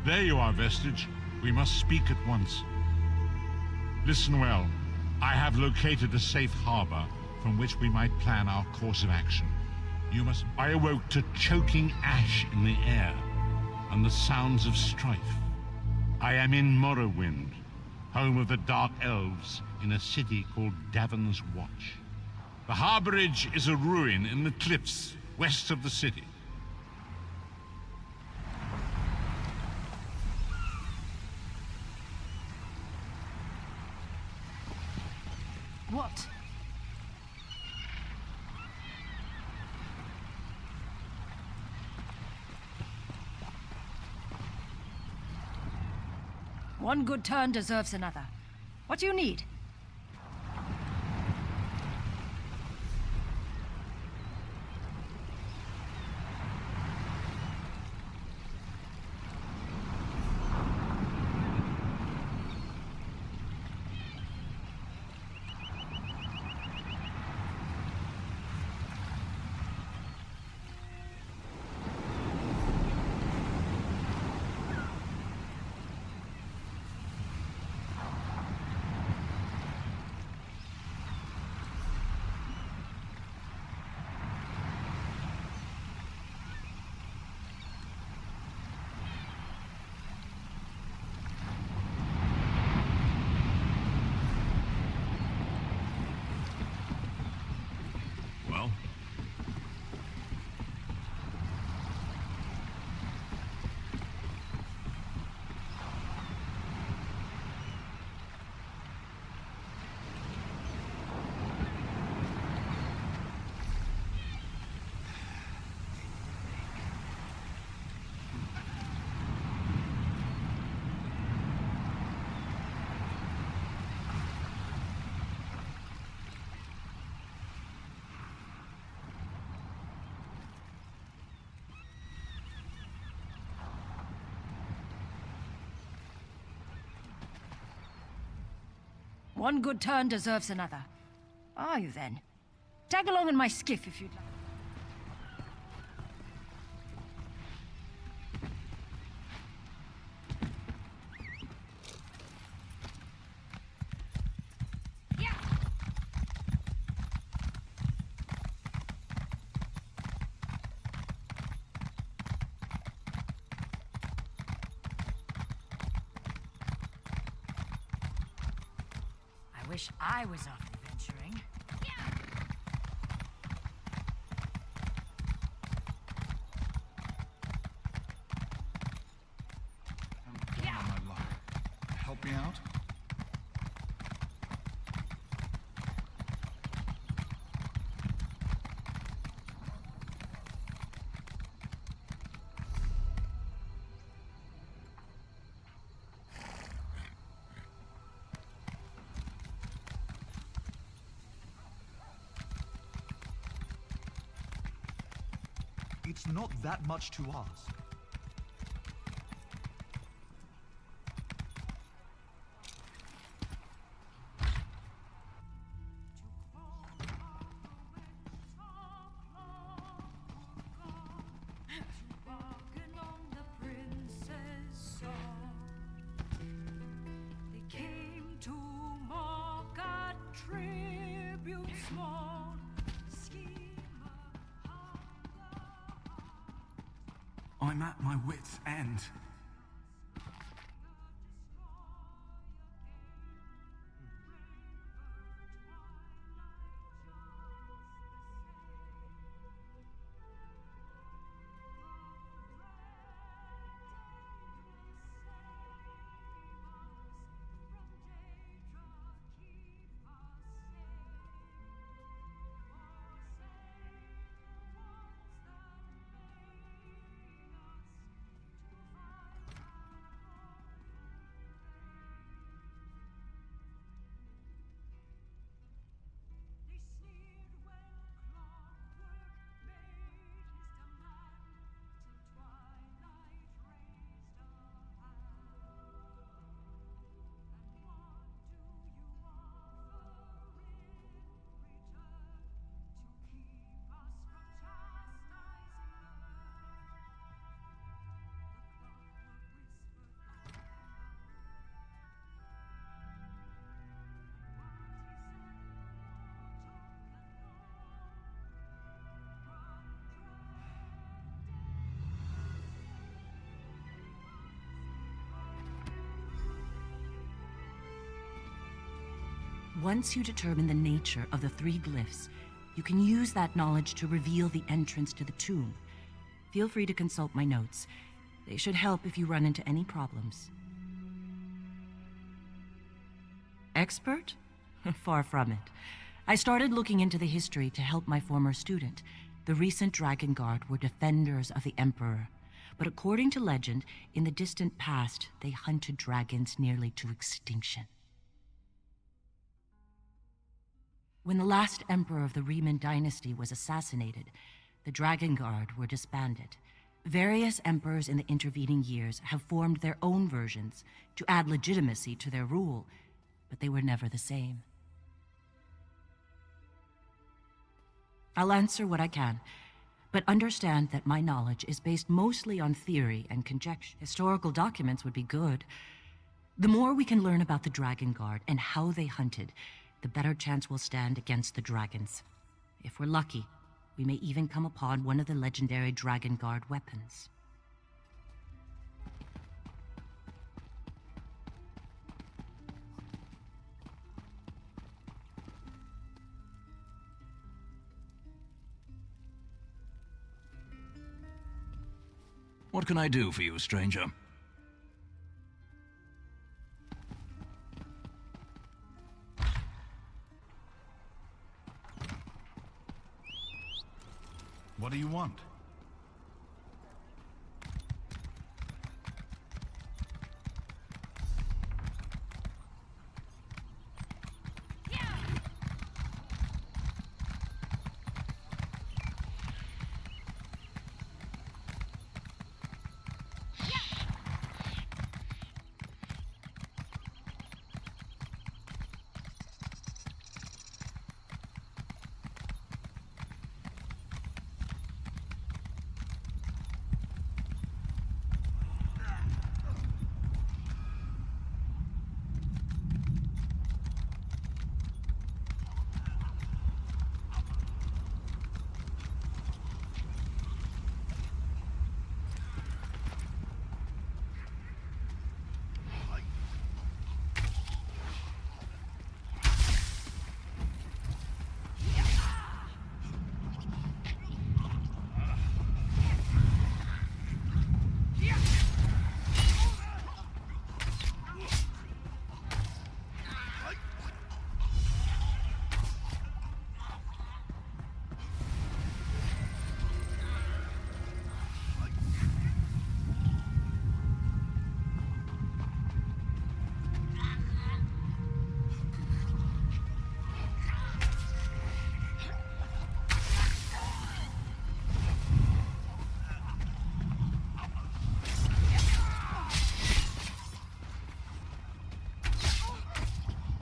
There you are, Vestige. We must speak at once. Listen well. I have located a safe harbor from which we might plan our course of action. I awoke to choking ash in the air and the sounds of strife. I am in Morrowind, home of the Dark Elves, in a city called Davon's Watch. The harborage is a ruin in the cliffs west of the city. What? One good turn deserves another. What do you need? Well? One good turn deserves another. Are you then? Tag along in my skiff if you'd like. I wish I was off adventuring. I'm down on my luck. Help me out? It's not that much to ask. I'm at my wit's end. Once you determine the nature of the 3 glyphs, you can use that knowledge to reveal the entrance to the tomb. Feel free to consult my notes. They should help if you run into any problems. Expert? Far from it. I started looking into the history to help my former student. The recent Dragon Guard were defenders of the Emperor. But according to legend, in the distant past, they hunted dragons nearly to extinction. When the last emperor of the Riemann dynasty was assassinated, the Dragon Guard were disbanded. Various emperors in the intervening years have formed their own versions to add legitimacy to their rule, but they were never the same. I'll answer what I can, but understand that my knowledge is based mostly on theory and conjecture. Historical documents would be good. The more we can learn about the Dragon Guard and how they hunted, the better chance we'll stand against the dragons. If we're lucky, we may even come upon one of the legendary Dragon Guard weapons. What can I do for you, stranger? What do you want?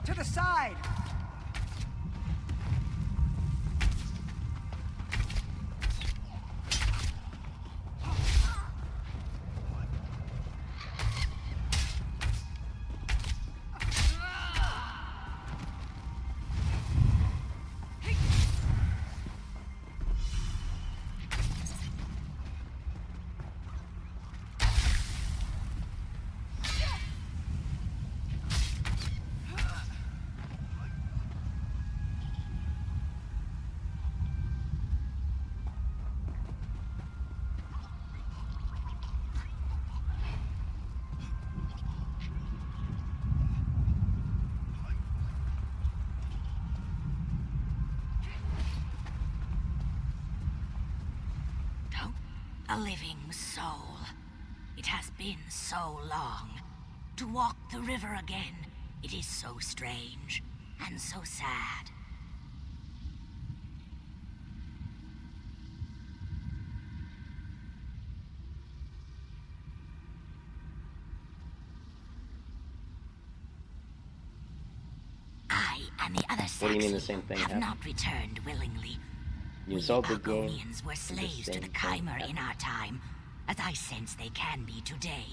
To the side! A living soul. It has been so long. To walk the river again, it is so strange and so sad. I and the other What do you mean the Saxons same thing have happened? not returned willingly. You We solved the game. Argonians were slaves to same the thing Chimer in happened. our time, as I sense they can be today.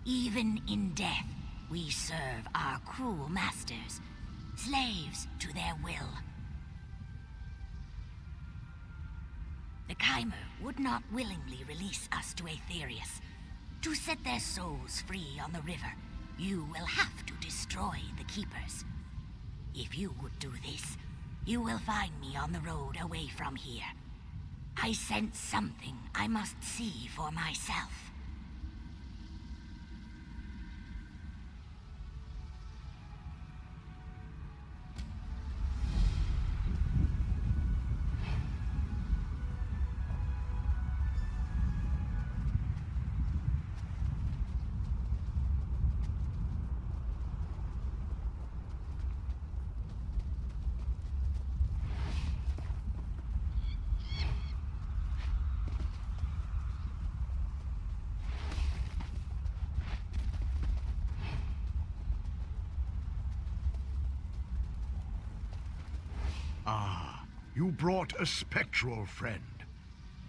Even in death, we serve our cruel masters, slaves to their will. The Chimer would not willingly release us to Aetherius. To set their souls free on the river, you will have to destroy the Keepers. If you would do this, you will find me on the road away from here. I sense something I must see for myself. Ah, you brought a spectral friend.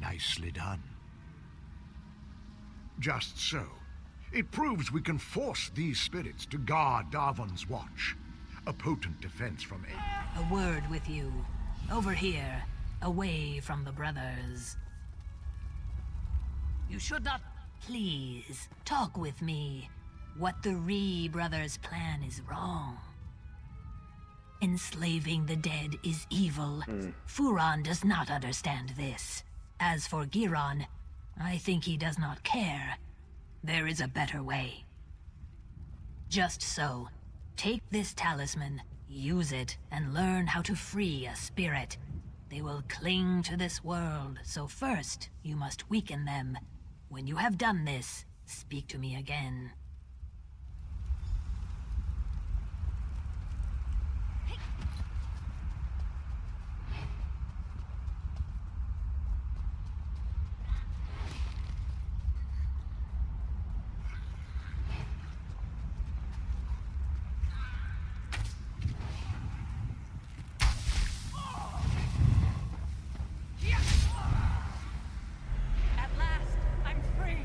Nicely done. Just so. It proves we can force these spirits to guard Darvan's watch. A potent defense from any... A word with you. Over here, away from the brothers. You should not... Please, talk with me. What the Ree brothers' plan is wrong. Enslaving the dead is evil. Furon does not understand this. As for Giron, I think he does not care. There is a better way. Just so, take this talisman, use it, and learn how to free a spirit. They will cling to this world, so first, you must weaken them. When you have done this, speak to me again. At last, I'm free!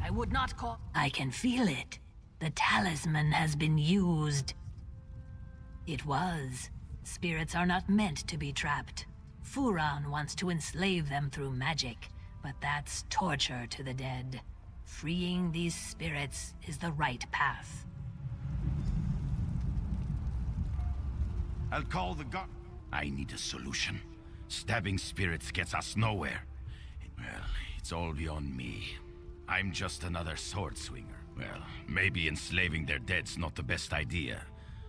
I would not call... I can feel it. The talisman has been used. It was. Spirits are not meant to be trapped. Furon wants to enslave them through magic, but that's torture to the dead. Freeing these spirits is the right path. I'll call the guard. I need a solution. Stabbing spirits gets us nowhere. Well, it's all beyond me. I'm just another sword swinger. Well, maybe enslaving their dead's not the best idea.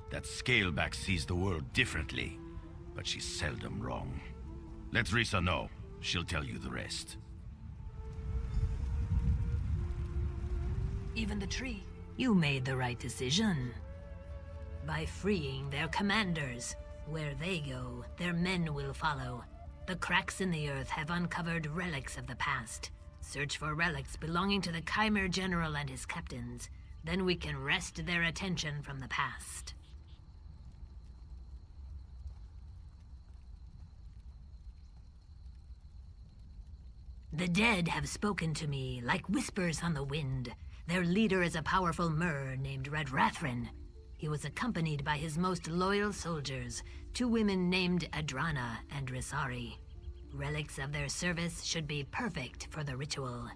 That Scaleback sees the world differently, but she's seldom wrong. Let Risa know. She'll tell you the rest. Even the tree. You made the right decision. By freeing their commanders. Where they go, their men will follow. The cracks in the earth have uncovered relics of the past. Search for relics belonging to the Chimera General and his captains. Then we can wrest their attention from the past. The dead have spoken to me like whispers on the wind. Their leader is a powerful Mer named Red Rathrin. He was accompanied by his most loyal soldiers, 2 women named Adrana and Risari. Relics of their service should be perfect for the ritual.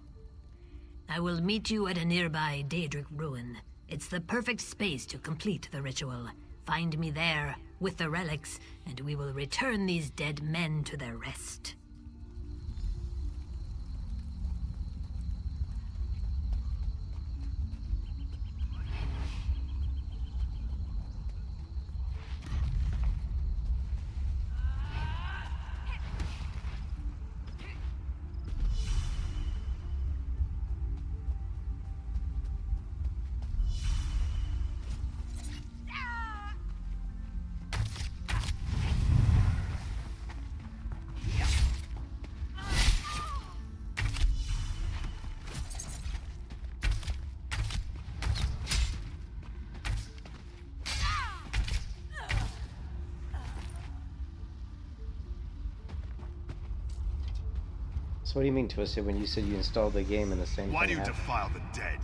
I will meet you at a nearby Daedric ruin. It's the perfect space to complete the ritual. Find me there, with the relics, and we will return these dead men to their rest. So what do you mean, Twisted, when you said you installed the game and the same Why thing do you happened? defile the dead?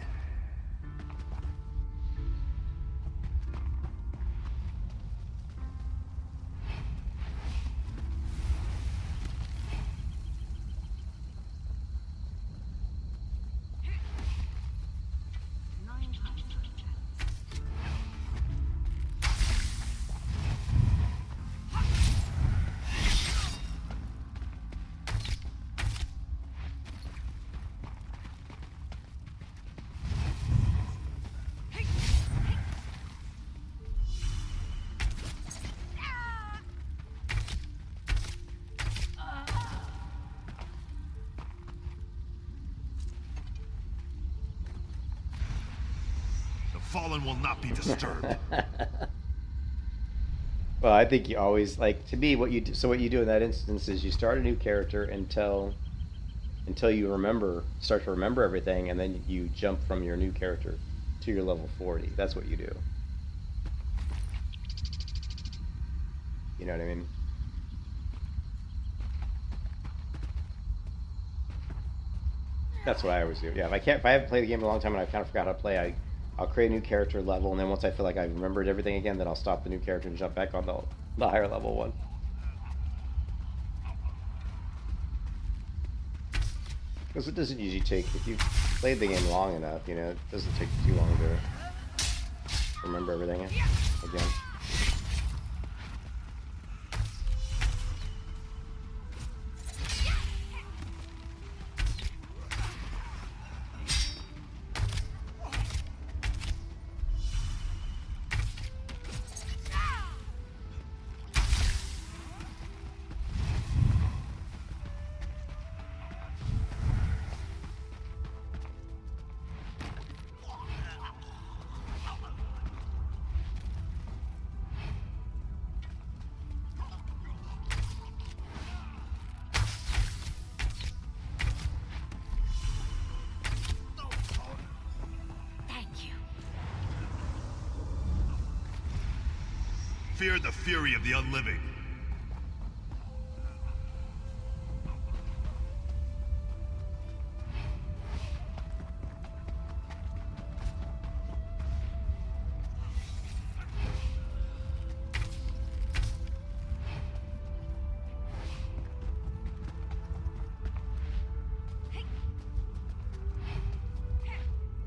Fallen will not be disturbed. Well, I think you always like to me what you do. So what you do in that instance is you start a new character until you start to remember everything, and then you jump from your new character to your level 40. That's what you do. You know what I mean? That's what I always do. Yeah, if I haven't played the game in a long time and I kind of forgot how to play, I'll create a new character level, and then once I feel like I've remembered everything again, then I'll stop the new character and jump back on the higher level one. Because it doesn't usually take, if you've played the game long enough, you know, it doesn't take too long to remember everything again. Fear the fury of the unliving.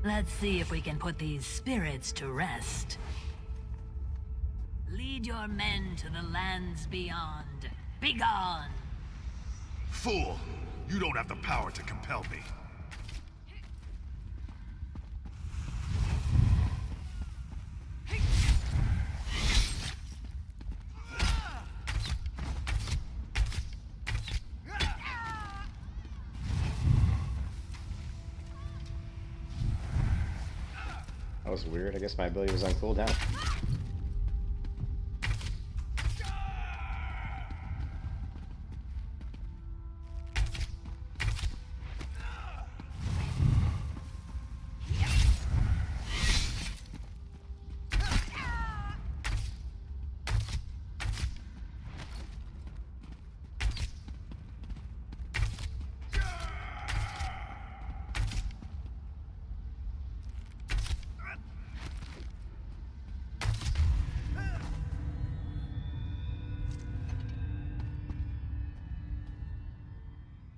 Let's see if we can put these spirits to rest. Lead your men to the lands beyond. Begone! Fool! You don't have the power to compel me. That was weird. I guess my ability was on cooldown.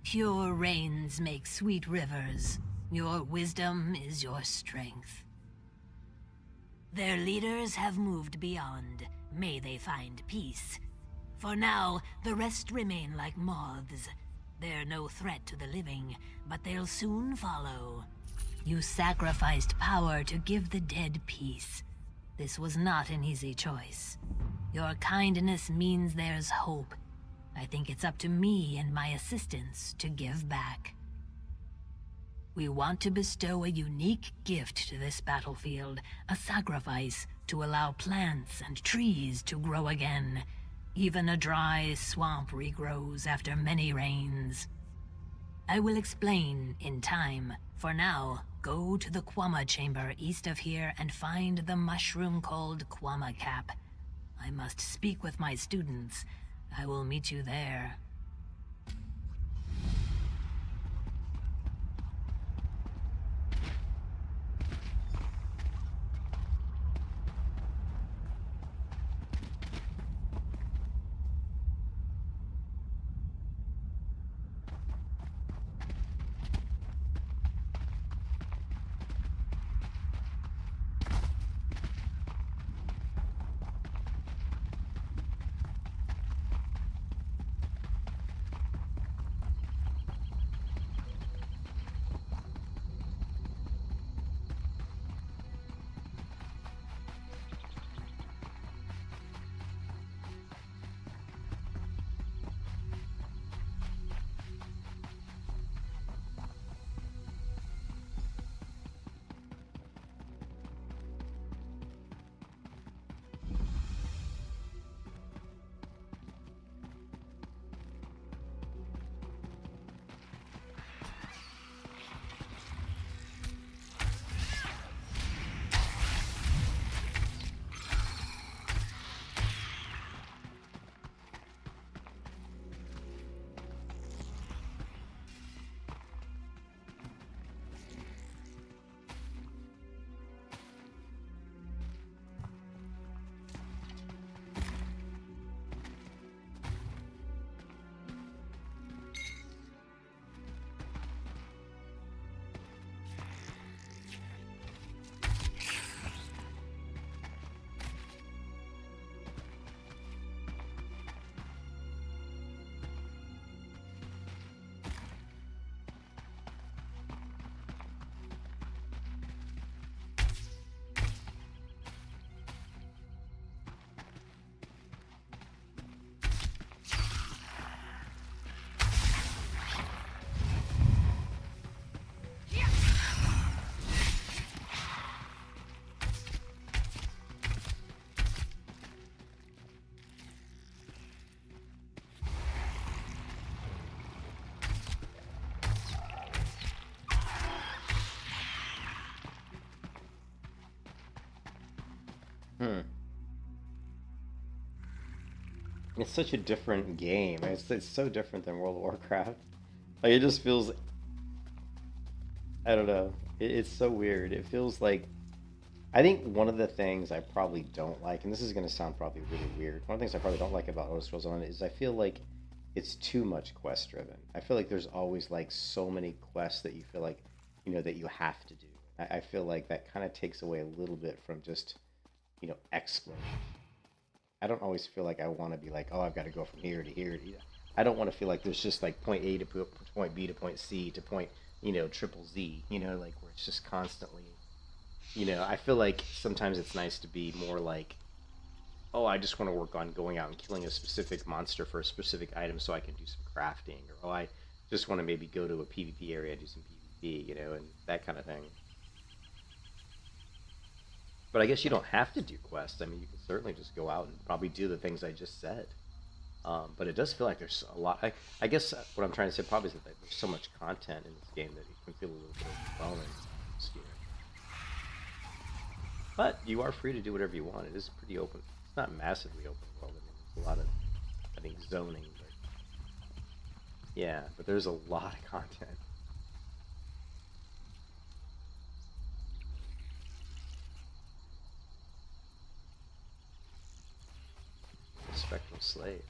Pure rains make sweet rivers. Your wisdom is your strength. Their leaders have moved beyond. May they find peace. For now, the rest remain like moths. They're no threat to the living, but they'll soon follow. You sacrificed power to give the dead peace. This was not an easy choice. Your kindness means there's hope. I think it's up to me and my assistants to give back. We want to bestow a unique gift to this battlefield, a sacrifice to allow plants and trees to grow again. Even a dry swamp regrows after many rains. I will explain in time. For now, go to the Quama chamber east of here and find the mushroom called Quama Cap. I must speak with my students. I will meet you there. It's such a different game. It's so different than World of Warcraft. Like, it just feels, I don't know. It's so weird. It feels like, I think one of the things I probably don't like, and this is going to sound probably really weird, one of the things I probably don't like about Elder Scrolls Online is I feel like it's too much quest driven. I feel like there's always like so many quests that you feel like, you know, that you have to do. I feel like that kind of takes away a little bit from just, you know, exploring. I don't always feel like I want to be like, oh, I've got to go from here to here to here. I don't want to feel like there's just like point A to point B to point C to point, you know, triple Z, you know, like where it's just constantly, you know, I feel like sometimes it's nice to be more like, oh, I just want to work on going out and killing a specific monster for a specific item so I can do some crafting. Or, oh, I just want to maybe go to a PvP area, do some PvP, you know, and that kind of thing. But I guess you don't have to do quests. I mean, you can certainly just go out and probably do the things I just said. But it does feel like there's a lot. I guess what I'm trying to say probably is that there's so much content in this game that it can feel a little bit overwhelming. But you are free to do whatever you want. It is pretty open. It's not massively open world. I mean, there's a lot of, I think, zoning. But yeah, but there's a lot of content. Spectral Slave.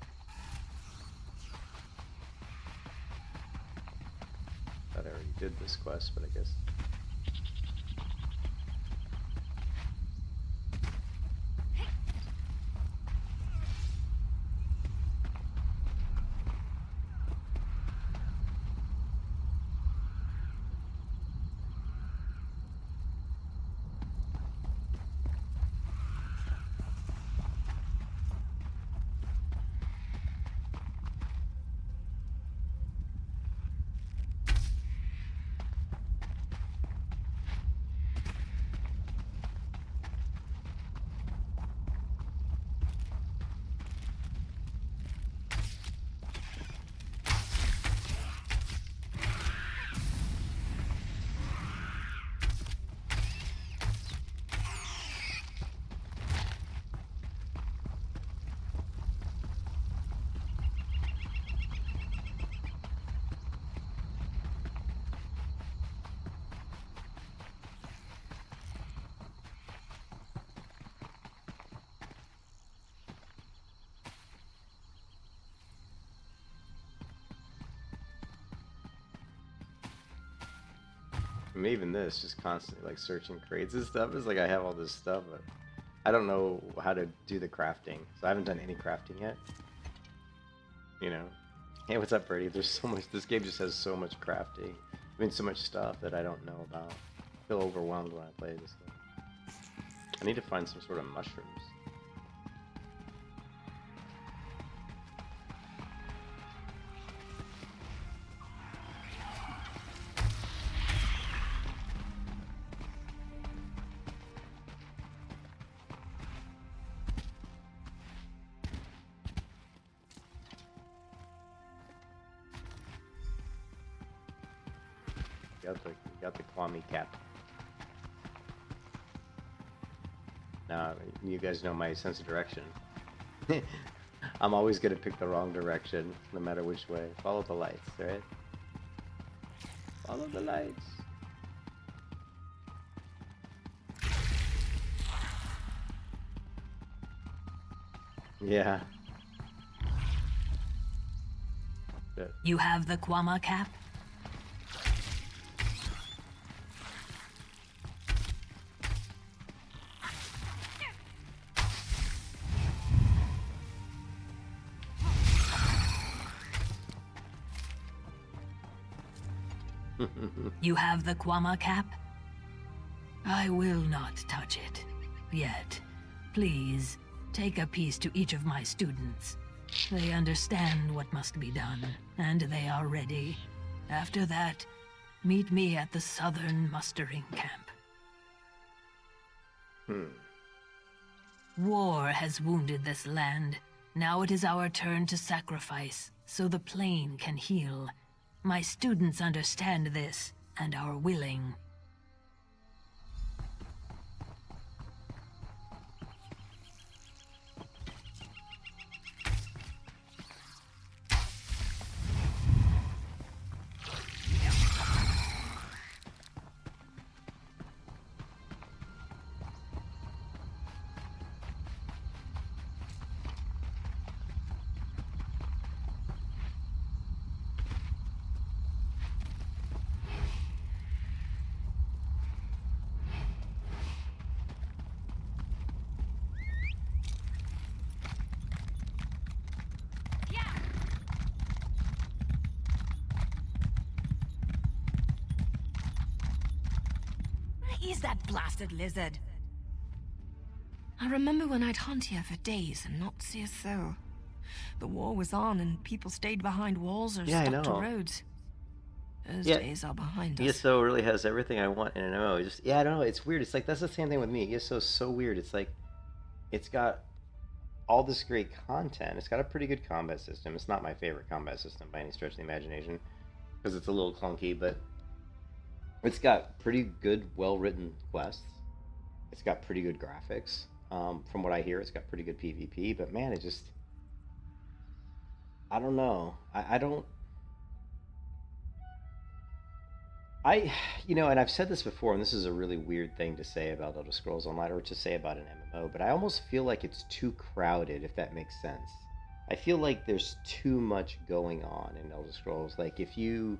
Thought I already did this quest, but I guess. I mean, even this, just constantly like searching crates and stuff. It's like I have all this stuff, but I don't know how to do the crafting. So I haven't done any crafting yet. You know? Hey, what's up, Brady? There's so much. This game just has so much crafting. I mean, so much stuff that I don't know about. I feel overwhelmed when I play this game. I need to find some sort of mushrooms. Got the Kwame cap. Now, you guys know my sense of direction. I'm always gonna pick the wrong direction, no matter which way. Follow the lights, right? Follow the lights. Yeah. Good. You have the Kwama cap? You have the Kwama cap? I will not touch it. Yet. Please, take a piece to each of my students. They understand what must be done, and they are ready. After that, meet me at the southern mustering camp. War has wounded this land. Now it is our turn to sacrifice, so the plain can heal. My students understand this, and are willing. is that blasted lizard? I remember when I'd hunt here for days and not see a soul. The war was on and people stayed behind walls or Yeah, I stuck to know. roads. Those Yeah. days are behind us. ESO really has everything I want in an MMO. Yeah, I don't know. It's weird. It's like that's the same thing with me. ESO is so weird. It's like it's got all this great content. It's got a pretty good combat system. It's not my favorite combat system by any stretch of the imagination because it's a little clunky, but it's got pretty good, well-written quests. It's got pretty good graphics. From what I hear, it's got pretty good PvP. But man, I don't know. And I've said this before, and this is a really weird thing to say about Elder Scrolls Online, or to say about an MMO, but I almost feel like it's too crowded, if that makes sense. I feel like there's too much going on in Elder Scrolls. Like, if you...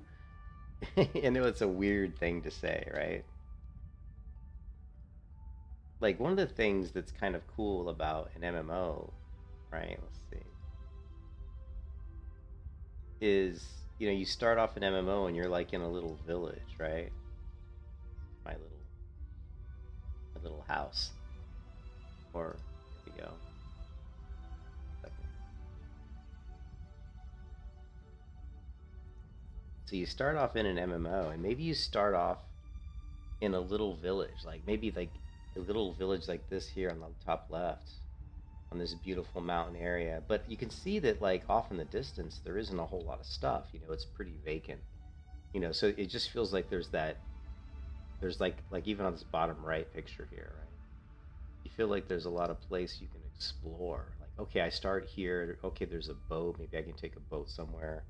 I know it's a weird thing to say, right? Like, one of the things that's kind of cool about an MMO, right, let's see, is, you start off an MMO and you're like in a little village, right? My little house. Or, here we go. So you start off in an MMO, and maybe you start off in a little village, like maybe like a little village like this here on the top left, on this beautiful mountain area. But you can see that, like, off in the distance, there isn't a whole lot of stuff. It's pretty vacant. So it just feels like there's like even on this bottom right picture here, right? You feel like there's a lot of place you can explore. Like, okay, I start here. Okay, there's a boat. Maybe I can take a boat somewhere.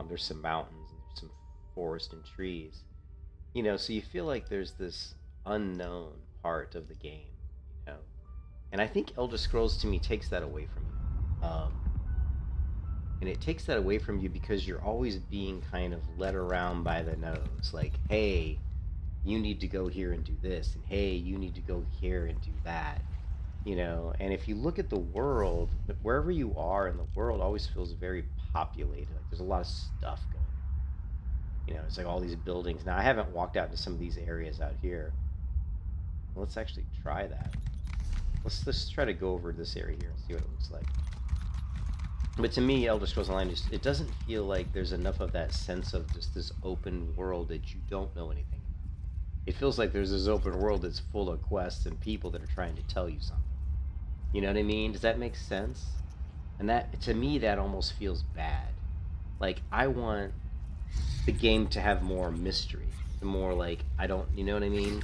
There's some mountains and there's some forest and trees. So you feel like there's this unknown part of the game, And I think Elder Scrolls to me takes that away from you. And it takes that away from you because you're always being kind of led around by the nose. Like, hey, you need to go here and do this, and hey, you need to go here and do that. And if you look at the world, wherever you are in the world always feels very populated. Like, there's a lot of stuff going on. It's like all these buildings. Now, I haven't walked out into some of these areas out here. Let's actually try that. Let's try to go over this area here and see what it looks like. But to me, Elder Scrolls Online, it doesn't feel like there's enough of that sense of just this open world that you don't know anything about. It feels like there's this open world that's full of quests and people that are trying to tell you something. You know what I mean? Does that make sense? And that, to me, that almost feels bad. Like, I want the game to have more mystery. The more, like, you know what I mean?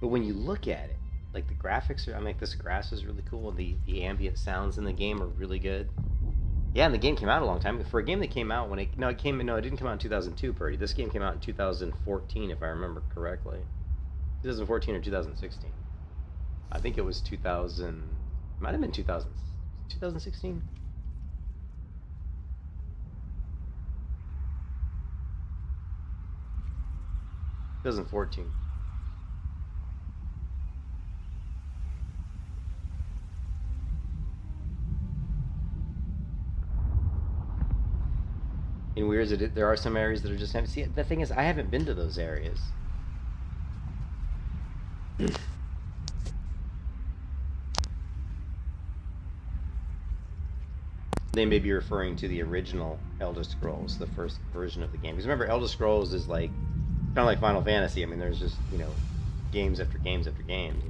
But when you look at it, like, the graphics are, this grass is really cool, and the ambient sounds in the game are really good. Yeah, and the game came out a long time. For a game that came out when it didn't come out in 2002, Purdy. This game came out in 2014, if I remember correctly. 2014 or 2016. I think it was 2000, it might have been 2016? 2014. And weird is there are some areas that are just empty. See, the thing is, I haven't been to those areas. They may be referring to the original Elder Scrolls, the first version of the game. Because remember, Elder Scrolls is like kind of like Final Fantasy. There's just, games after games after games,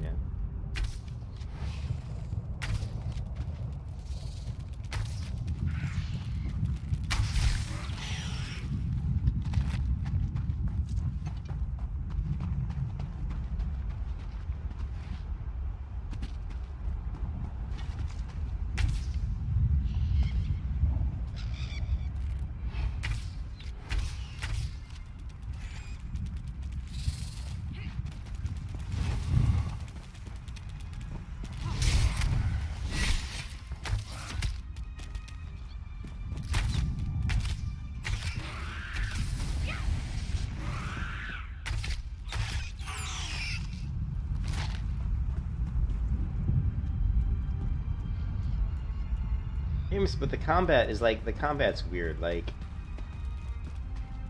games, but the combat is like, the combat's weird. Like,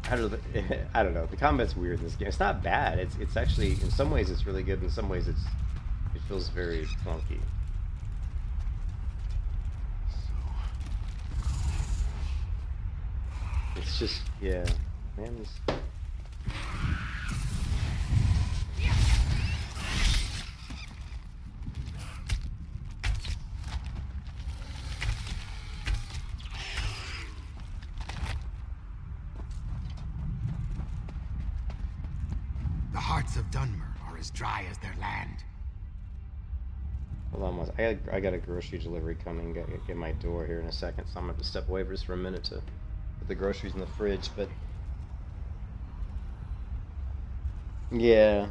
I don't know. I don't know. The combat's weird in this game. It's not bad. It's actually, in some ways it's really good. In some ways it feels very clunky. It's just, yeah, man. The hearts of Dunmer are as dry as their land. Hold on, I got a grocery delivery coming. Get my door here in a second, so I'm gonna have to step away for just for a minute to put the groceries in the fridge. But yeah,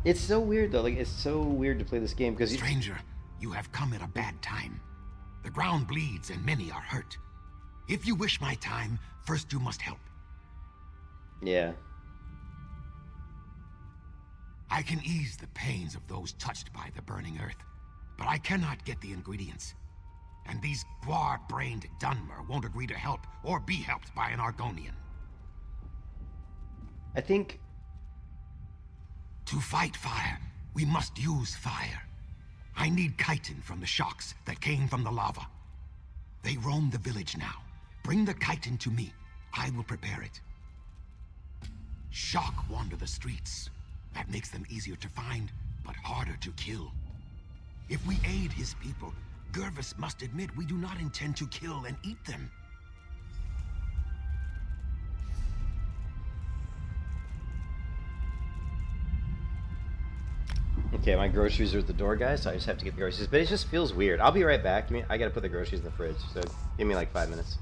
it's so weird though. Like, it's so weird to play this game because Stranger, you have come at a bad time. The ground bleeds and many are hurt. If you wish my time, first you must help. yeah. I can ease the pains of those touched by the burning earth, but I cannot get the ingredients. And these guar-brained Dunmer won't agree to help or be helped by an Argonian. I think to fight fire, we must use fire. I need chitin from the shocks that came from the lava. They roam the village now. Bring the chitin to me. I will prepare it. Shock wander the streets. That makes them easier to find, but harder to kill. If we aid his people, Gervis must admit we do not intend to kill and eat them. Okay, my groceries are at the door, guys, so I just have to get the groceries. But it just feels weird. I'll be right back. I gotta put the groceries in the fridge, so give me like 5 minutes.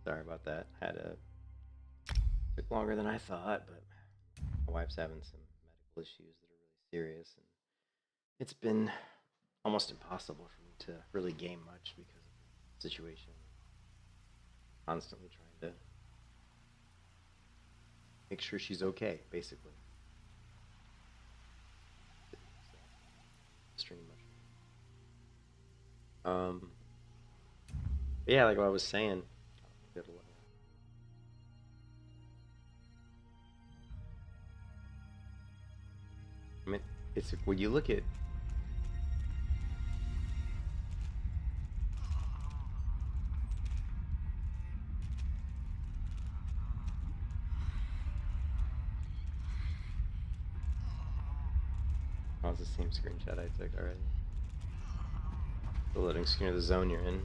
Sorry about that. Took longer than I thought, but my wife's having some medical issues that are really serious, and it's been almost impossible for me to really game much because of the situation. Constantly trying to make sure she's okay, basically. Stream much. Yeah, like what I was saying. I mean, it's when you look at oh, it's the same screenshot I took already. The loading screen of the zone you're in.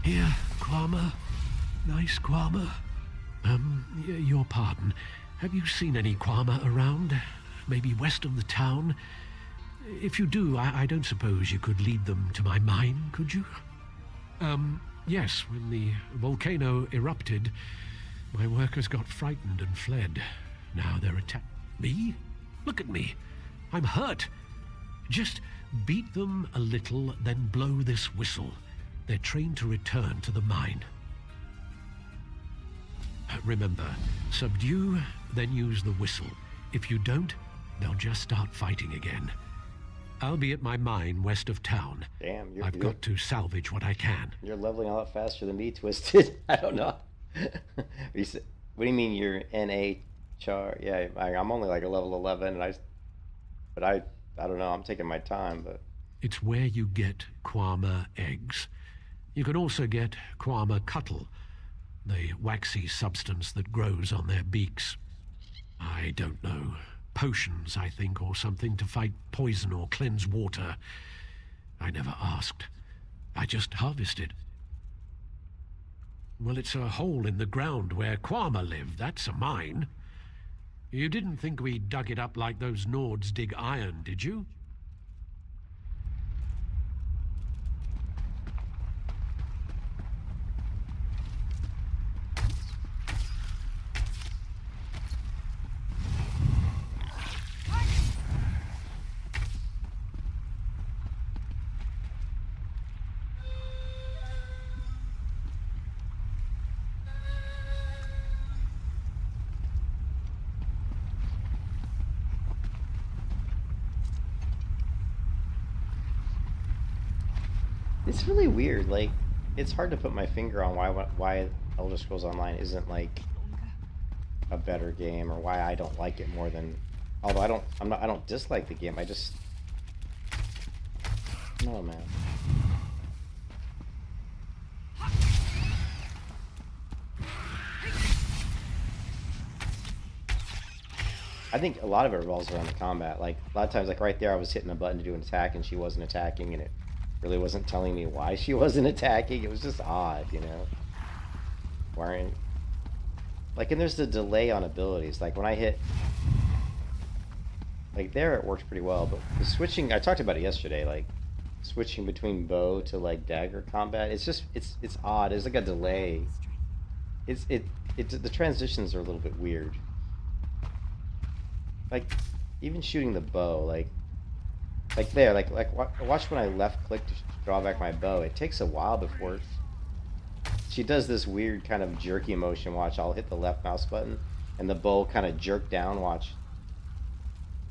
Here, Kwama. Nice Kwama. Your pardon. Have you seen any Kwama around? Maybe west of the town? If you do, I don't suppose you could lead them to my mine, could you? Yes, when the volcano erupted, my workers got frightened and fled. Now they're attacking me? Look at me. I'm hurt. Just beat them a little, then blow this whistle. They're trained to return to the mine. Remember, subdue, then use the whistle. If you don't, they'll just start fighting again. I'll be at my mine west of town. Damn, I've got to salvage what I can. You're leveling a lot faster than me, Twisted. I don't know. What do you mean you're NA char? Yeah, I'm only like a level 11, and I don't know. I'm taking my time, but it's where you get Kwama eggs. You can also get Kwama cuttle, the waxy substance that grows on their beaks. I don't know. Potions, I think, or something to fight poison or cleanse water. I never asked. I just harvested. Well, it's a hole in the ground where Kwama live. That's a mine. You didn't think we dug it up like those Nords dig iron, did you? it's really weird. Like, it's hard to put my finger on why Elder Scrolls Online isn't like a better game, or why I don't like it more than. Although I don't dislike the game. I just no, man. I think a lot of it revolves around the combat. Like, a lot of times, like right there, I was hitting a button to do an attack, and she wasn't attacking, and it really wasn't telling me why she wasn't attacking. It was just odd, you know? Like, and there's the delay on abilities. Like, when I hit... Like, there it works pretty well, but the switching... I talked about it yesterday, like, switching between bow to, like, dagger combat, it's just... It's odd. There's, like, a delay. The transitions are a little bit weird. Like, even shooting the bow, like there, like watch when I left click to draw back my bow. It takes a while before she does this weird kind of jerky motion. Watch, I'll hit the left mouse button, and the bow kind of jerk down. Watch,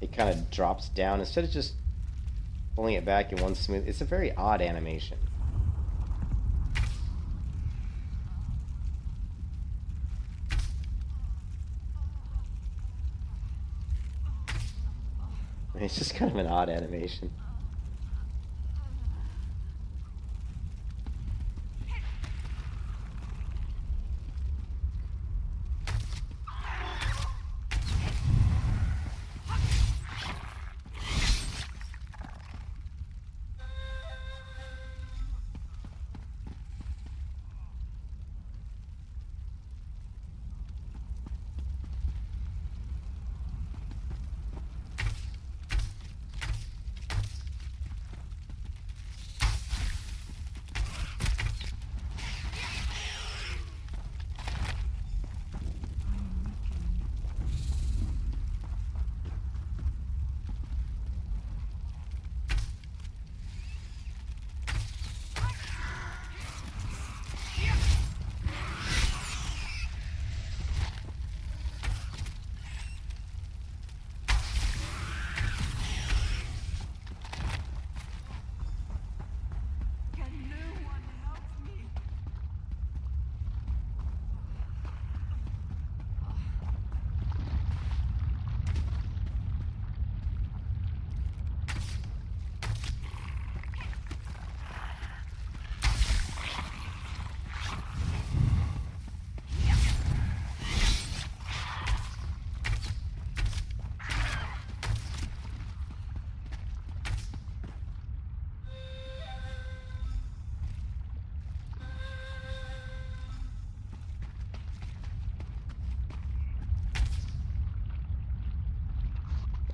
it kind of drops down instead of just pulling it back in one smooth. It's a very odd animation. It's just kind of an odd animation.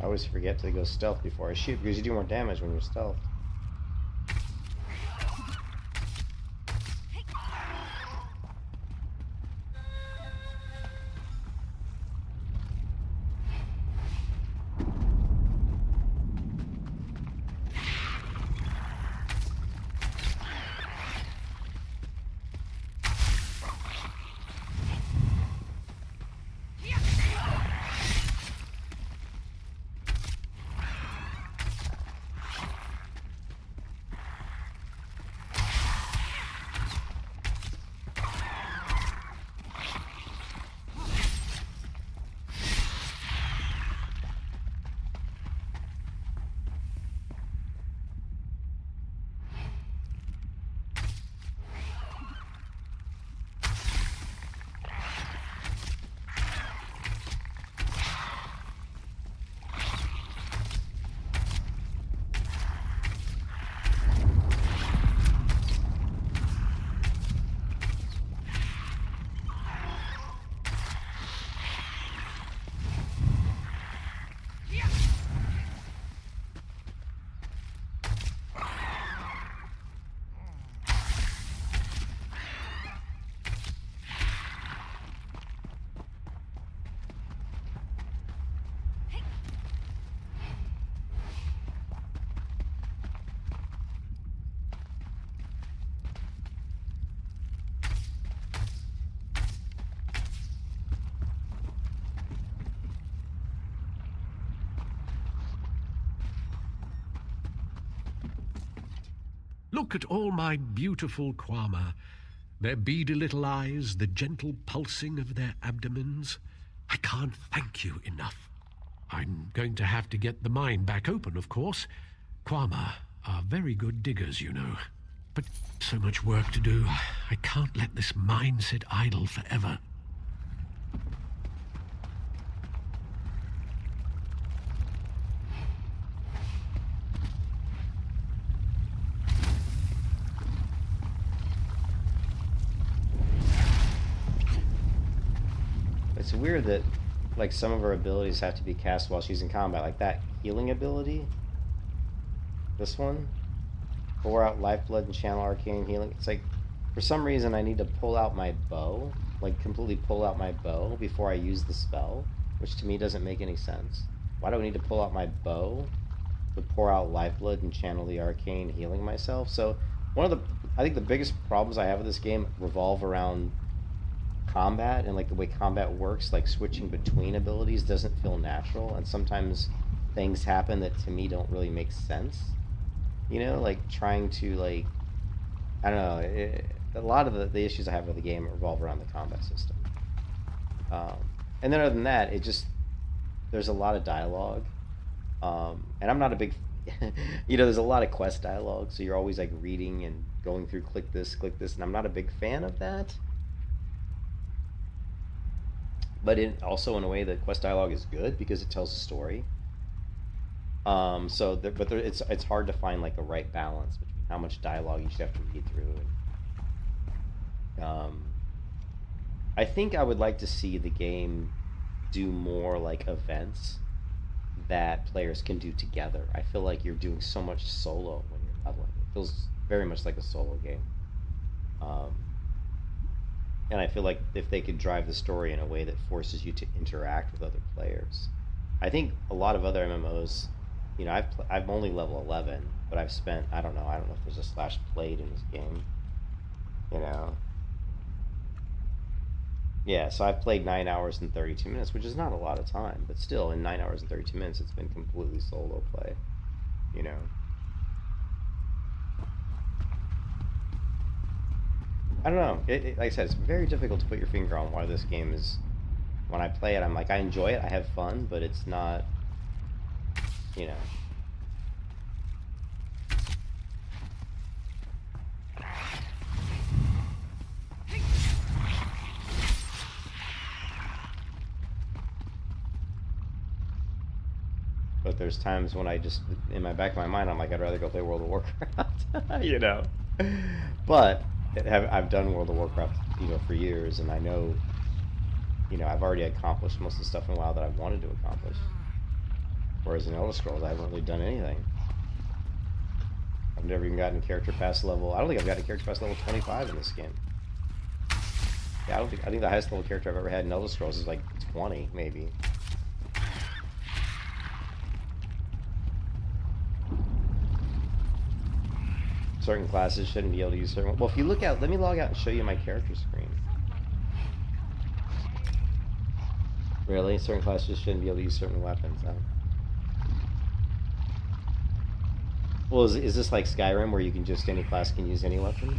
I always forget to go stealth before I shoot, because you do more damage when you're stealth. Look at all my beautiful Quama. Their beady little eyes, the gentle pulsing of their abdomens. I can't thank you enough. I'm going to have to get the mine back open, of course. Quama are very good diggers, you know. But so much work to do. I can't let this mine sit idle forever. It's weird that, like, some of her abilities have to be cast while she's in combat. Like that healing ability. This one. Pour out lifeblood and channel arcane healing. It's like, for some reason, I need to pull out my bow. Like, completely pull out my bow before I use the spell. Which to me doesn't make any sense. Why do I need to pull out my bow to pour out lifeblood and channel the arcane healing myself? So, I think the biggest problems I have with this game revolve around combat and like the way combat works. Like switching between abilities doesn't feel natural, and sometimes things happen that to me don't really make sense, you know, like trying to, like, I don't know, a lot of the issues I have with the game revolve around the combat system, and then other than that, it just, there's a lot of dialogue, and I'm not a big you know, there's a lot of quest dialogue, so you're always like reading and going through click this, and I'm not a big fan of that. But also in a way, the quest dialogue is good because it tells a story. It's hard to find like a right balance between how much dialogue you should have to read through. And, I think I would like to see the game do more like events that players can do together. I feel like you're doing so much solo when you're leveling. It feels very much like a solo game. And I feel like if they could drive the story in a way that forces you to interact with other players. I think a lot of other MMOs, you know, I've only level 11, but I've spent, I don't know if there's a /played in this game, you know. Yeah, so I've played 9 hours and 32 minutes, which is not a lot of time, but still, in 9 hours and 32 minutes, it's been completely solo play, you know. I don't know. Like I said, it's very difficult to put your finger on why this game is. When I play it, I'm like, I enjoy it, I have fun, but it's not, you know. But there's times when I just, in my back of my mind, I'm like, I'd rather go play World of Warcraft, you know. But I've done World of Warcraft, you know, for years, and I know, you know, I've already accomplished most of the stuff in WoW that I wanted to accomplish. Whereas in Elder Scrolls, I haven't really done anything. I've never even gotten a character past level... I don't think I've gotten a character past level 25 in this game. Yeah, I think the highest level character I've ever had in Elder Scrolls is like 20, maybe. Certain classes shouldn't be able to use certain... Well, if you look out... Let me log out and show you my character screen. Really? Certain classes shouldn't be able to use certain weapons, huh? Well, is this like Skyrim, where you can just... Any class can use any weapon?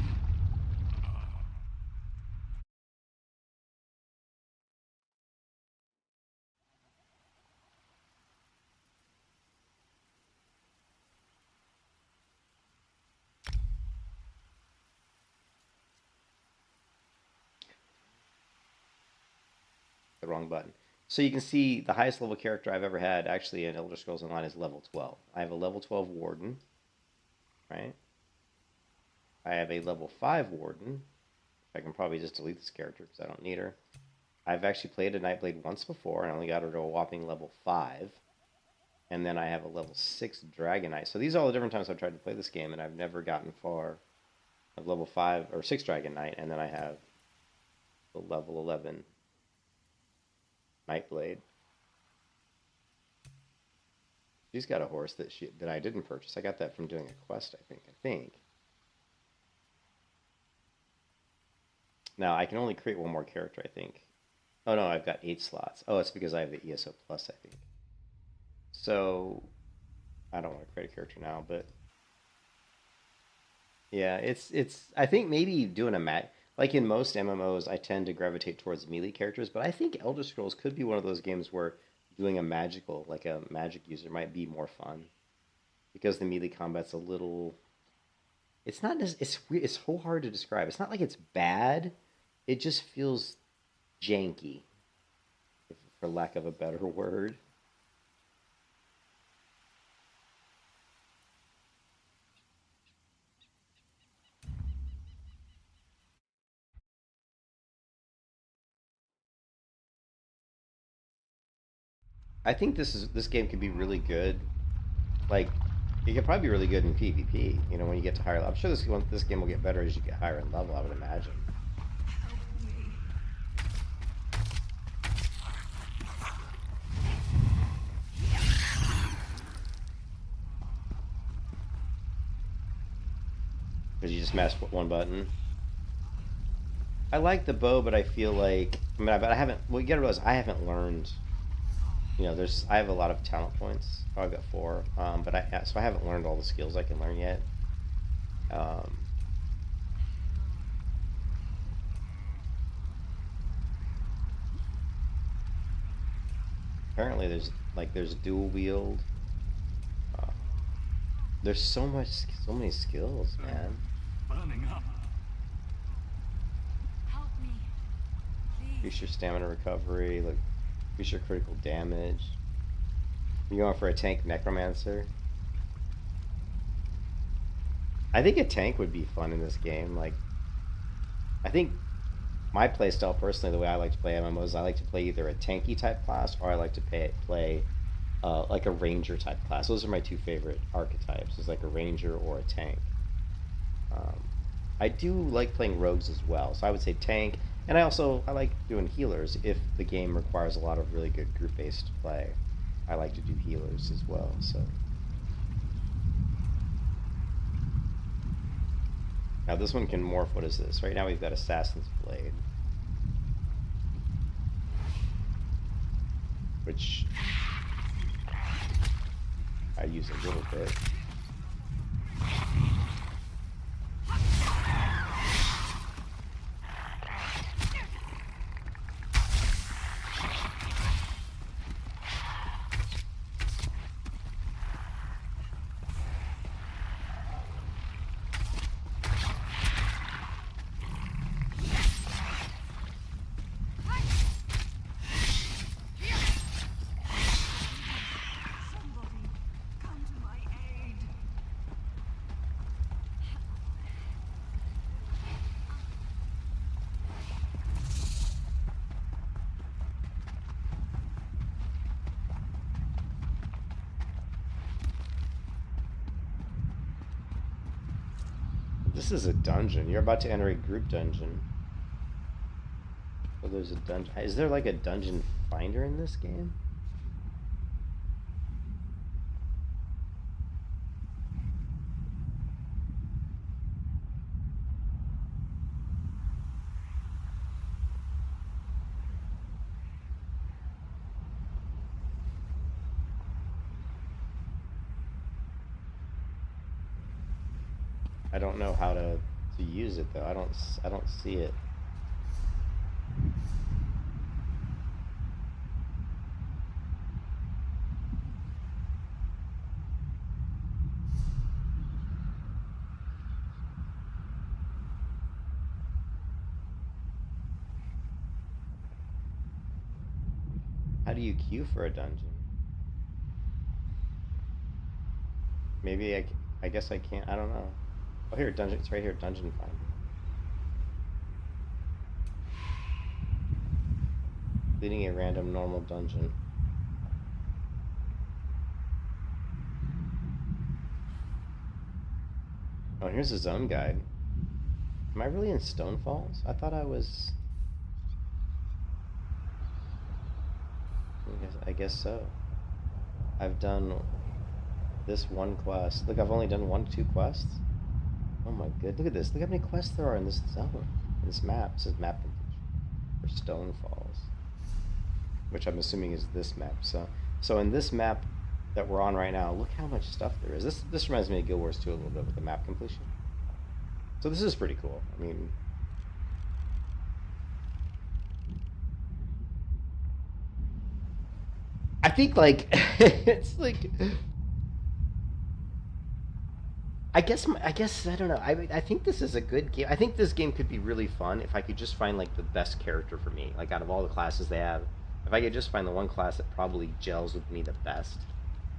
The wrong button. So you can see the highest level character I've ever had actually in Elder Scrolls Online is level 12. I have a level 12 Warden, right? I have a level 5 Warden. I can probably just delete this character because I don't need her. I've actually played a Nightblade once before and I only got her to a whopping level 5. And then I have a level 6 Dragon Knight. So these are all the different times I've tried to play this game and I've never gotten far. Of level 5 or 6 Dragon Knight, and then I have the level 11 Nightblade. She's got a horse that I didn't purchase. I got that from doing a quest, I think. Now, I can only create one more character, I think. Oh, no, I've got 8 slots. Oh, it's because I have the ESO Plus, I think. So, I don't want to create a character now, but... Yeah, it's... I think maybe doing a like in most MMOs, I tend to gravitate towards melee characters, but I think Elder Scrolls could be one of those games where doing a magical, like a magic user, might be more fun. Because the melee combat's a little... It's not... It's weird. It's so hard to describe. It's not like it's bad. It just feels janky, for lack of a better word. I think this game could be really good. Like, it could probably be really good in PvP. You know, when you get to higher level. I'm sure this game will get better as you get higher in level, I would imagine. Because you just mashed one button. I like the bow, but I feel like... but I haven't... Well, you gotta realize, I haven't learned... You know, I have a lot of talent points. Oh, I've got 4. So I haven't learned all the skills I can learn yet. Apparently there's dual wield. There's so many skills, man. Burning up. Help me, please. Increase your stamina recovery. Like, increase your critical damage. You going for a tank necromancer? I think a tank would be fun in this game. Like, I think my playstyle personally, the way I like to play MMOs, I like to play either a tanky type class or I like to play like a ranger type class. Those are my 2 favorite archetypes. Is like a ranger or a tank. I do like playing rogues as well, so I would say tank. And I like doing healers if the game requires a lot of really good group-based play. I like to do healers as well, so. Now this one can morph. What is this? Right now we've got Assassin's Blade. Which I use a little bit. This is a dungeon. You're about to enter a group dungeon. Oh, there's a dungeon. Is there like a dungeon finder in this game? I don't know how to use it though. I don't see it. How do you queue for a dungeon? Maybe I guess I can't. I don't know. Oh, here, dungeon. It's right here, dungeon finder. Leading a random normal dungeon. Oh, and here's a zone guide. Am I really in Stone Falls? I thought I was. I guess so. I've done this one quest. Look, I've only done 2 quests. Oh my god, look at this. Look how many quests there are in this zone. In this map. It says map completion for Stone Falls. Which I'm assuming is this map. So in this map that we're on right now, look how much stuff there is. This reminds me of Guild Wars 2 a little bit with the map completion. So this is pretty cool. I mean, I think like it's like I guess I don't know. I think this is a good game. I think this game could be really fun if I could just find like the best character for me. Like out of all the classes they have, if I could just find the one class that probably gels with me the best,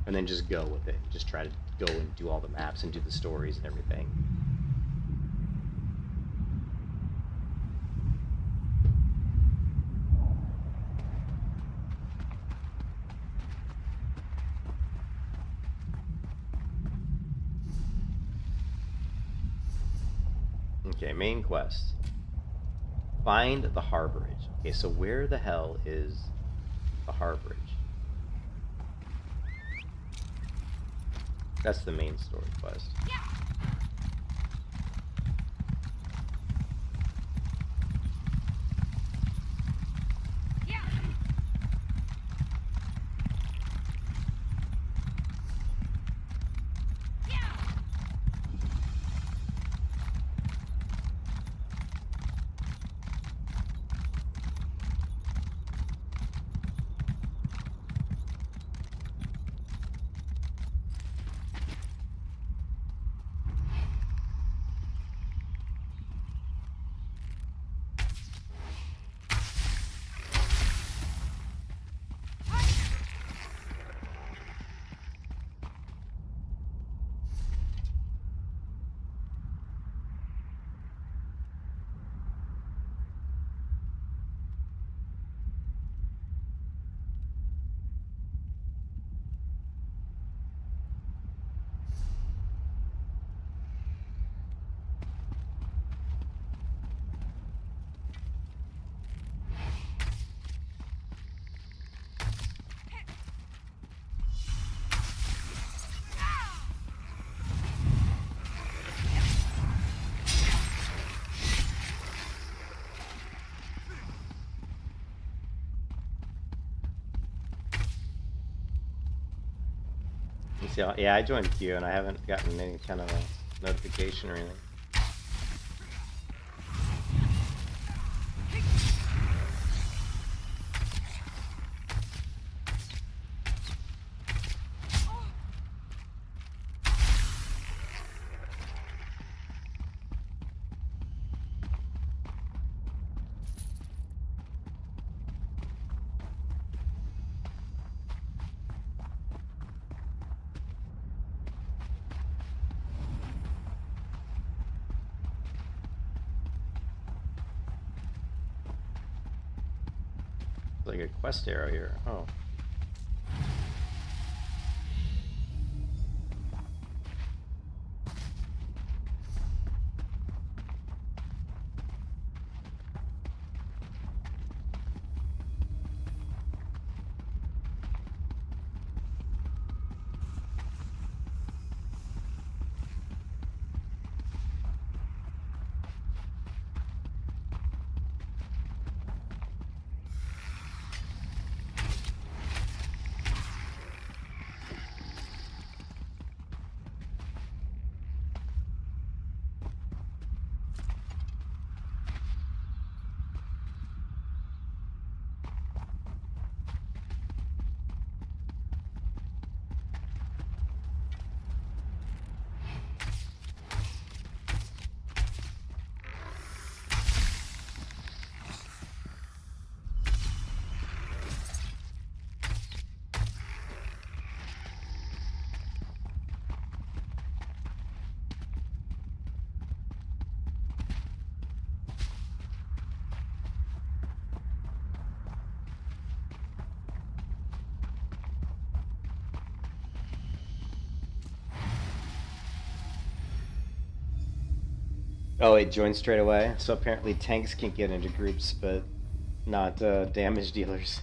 and then just go with it. Just try to go and do all the maps and do the stories and everything. Okay, main quest. Find the harborage. Okay, so where the hell is the harborage? That's the main story quest. Yeah. See, yeah, I joined queue and I haven't gotten any kind of a notification or anything. Like a quest arrow here. Oh. Oh, it joined straight away. So apparently tanks can get into groups, but not damage dealers.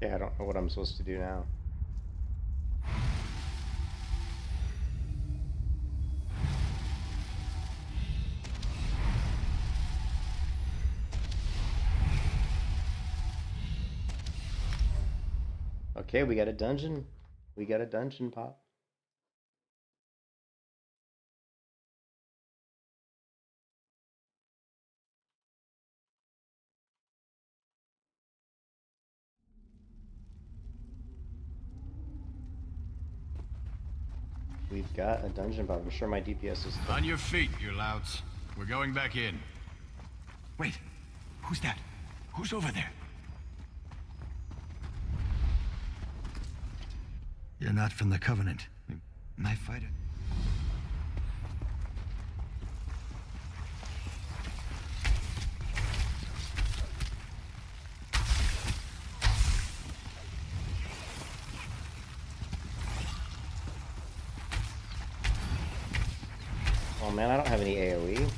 Yeah, I don't know what I'm supposed to do now. Okay, we got a dungeon. We got a dungeon pop. We've got a dungeon pop. I'm sure my DPS is... On your feet, you louts. We're going back in. Wait, who's that? Who's over there? You're not from the Covenant. Knife fighter? Oh man, I don't have any AoE.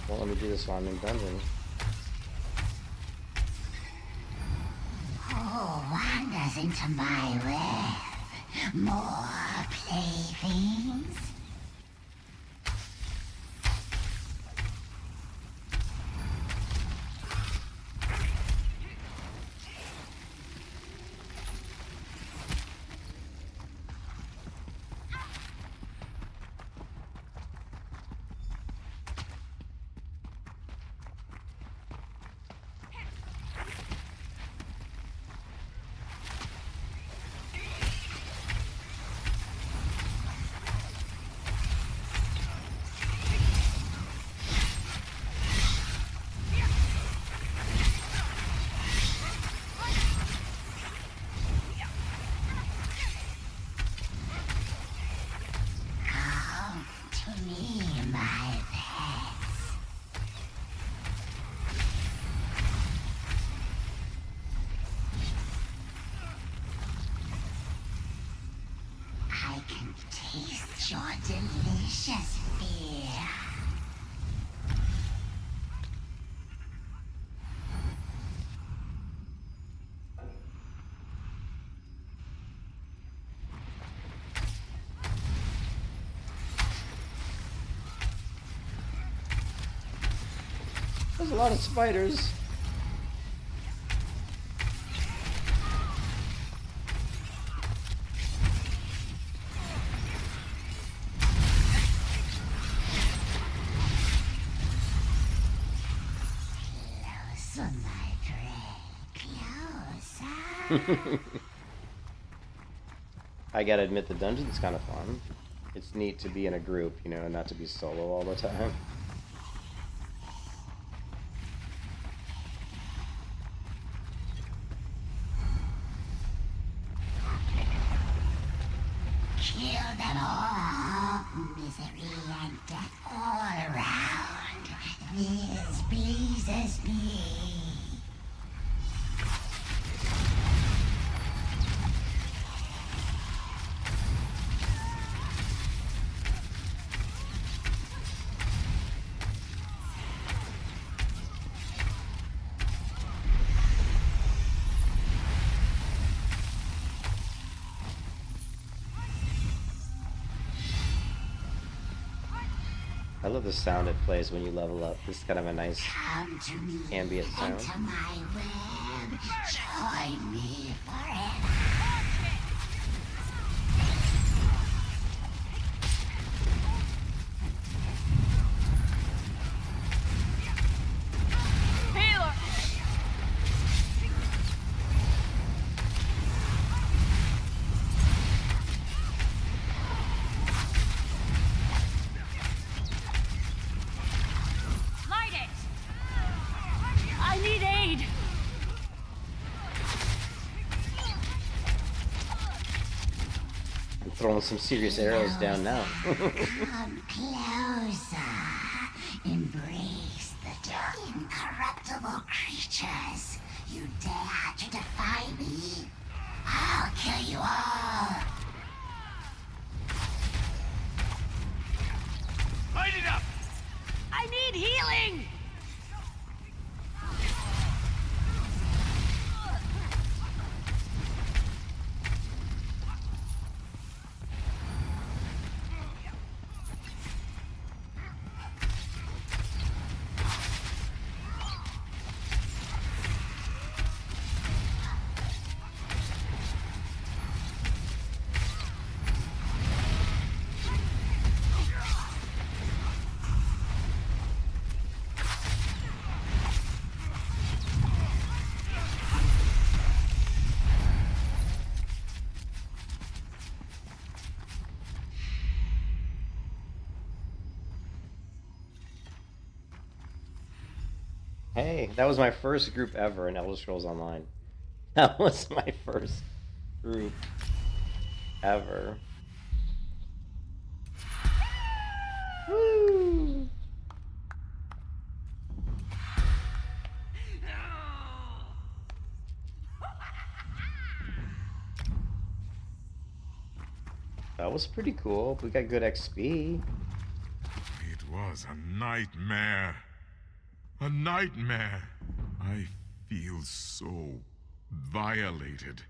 Well, let me do this while I'm in dungeon. Who wanders into my web? More playthings? your delicious fear. There's a lot of spiders. Closer, my prey. Closer. I gotta admit, the dungeon's kind of fun. It's neat to be in a group, you know, and not to be solo all the time. Kill them all. Misery and death all around. This pleases me. I love the sound it plays when you level up. This is kind of a nice Come to me. ambient sound. Enter my web. Join me forever. I need aid! I'm throwing some serious arrows down now. Come closer. Embrace the dark, incorruptible creatures. You dare to defy me? I'll kill you all. Light it up! I need healing! Hey, that was my first group ever in Elder Scrolls Online. That was my first group ever. Woo! That was pretty cool. We got good XP. It was a nightmare. A nightmare. I feel so violated.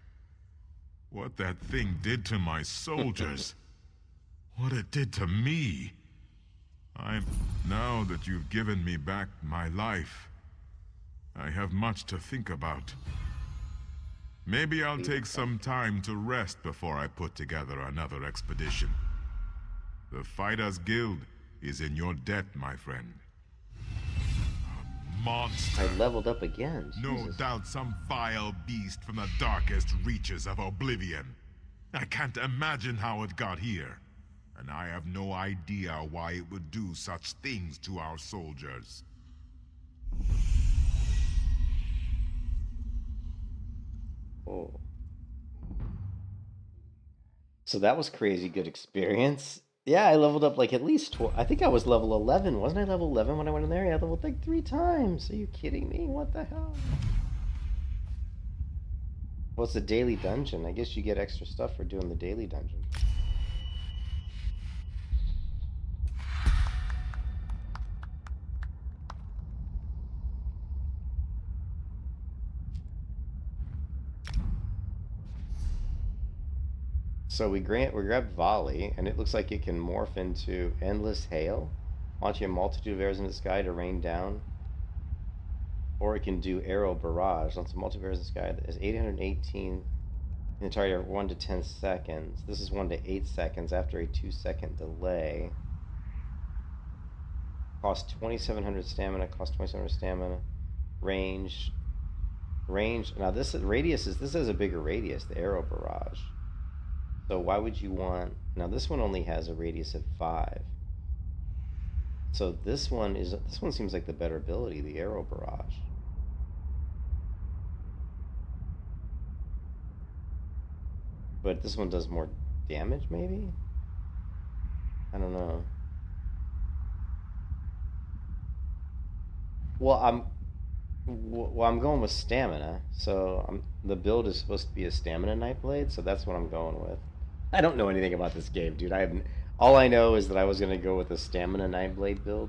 What that thing did to my soldiers. What it did to me. Now that you've given me back my life, I have much to think about. Maybe I'll take some time to rest before I put together another expedition. The Fighters Guild is in your debt, my friend. A monster. I leveled up again. No Jesus. doubt some vile beast from the darkest reaches of Oblivion. I can't imagine how it got here. And I have no idea why it would do such things to our soldiers. Oh. So that was crazy good experience. Yeah, I leveled up like at least I think I was level 11. Wasn't I level 11 when I went in there? Yeah, I leveled like 3 times. Are you kidding me? What the hell? What's the daily dungeon? I guess you get extra stuff for doing the daily dungeon. So we grabbed Volley, and it looks like it can morph into Endless Hail, launching a multitude of arrows into the sky to rain down. Or it can do Arrow Barrage, launch a multitude of arrows in the sky that is 818 in the target of 1 to 10 seconds. This is 1 to 8 seconds after a 2-second delay. Cost 2,700 stamina, Range. Now this has a bigger radius, the Arrow Barrage. So why would you want... Now this one only has a radius of 5. So this one seems like the better ability, the Arrow Barrage. But this one does more damage, maybe? I don't know. Well, I'm going with stamina. So the build is supposed to be a stamina Nightblade, so that's what I'm going with. I don't know anything about this game, dude. All I know is that I was gonna go with a stamina Nightblade build.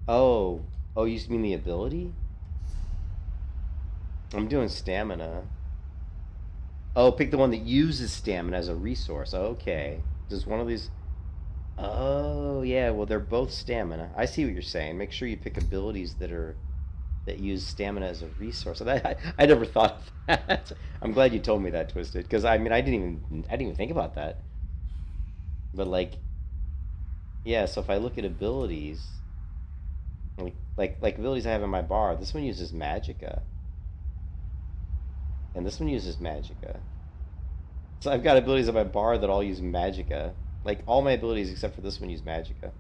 Oh, you mean the ability? I'm doing stamina. Oh, pick the one that uses stamina as a resource. Okay. Does one of these... Oh, yeah. Well, they're both stamina. I see what you're saying. Make sure you pick abilities that use stamina as a resource. I never thought of that. I'm glad you told me that, Twisted, because I mean I didn't even think about that. But like, yeah. So if I look at abilities, like abilities I have in my bar, this one uses Magicka. And this one uses Magicka. So I've got abilities on my bar that all use Magicka. Like, all my abilities except for this one use Magicka.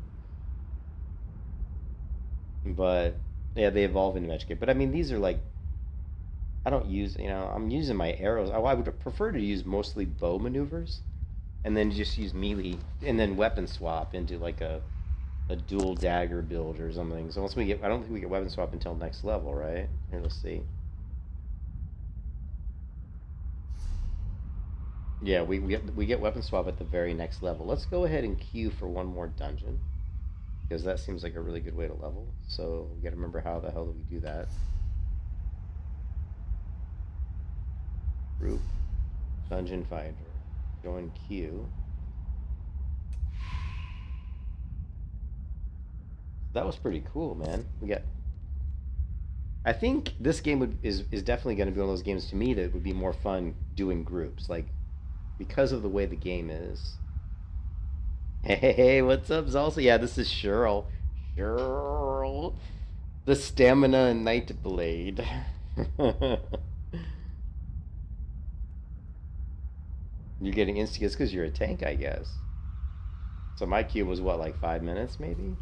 But, yeah, they evolve into Magicka. But, I mean, these are like... I don't use... I'm using my arrows. I would prefer to use mostly bow maneuvers. And then just use melee. And then weapon swap into, like, a dual dagger build or something. So once we get... I don't think we get weapon swap until next level, right? Here, let's see. Yeah, we get weapon swap at the very next level. Let's go ahead and queue for one more dungeon, because that seems like a really good way to level. So we got to remember how the hell do we do that. Group, dungeon finder, join queue. That was pretty cool, man. I think this game is definitely going to be one of those games to me that would be more fun doing groups, like. Because of the way the game is. Hey, what's up, Zalsa? Yeah, this is Shurl. Shurl. The Stamina Nightblade. You're getting instigated because you're a tank, I guess. So my queue was what, like 5 minutes, maybe?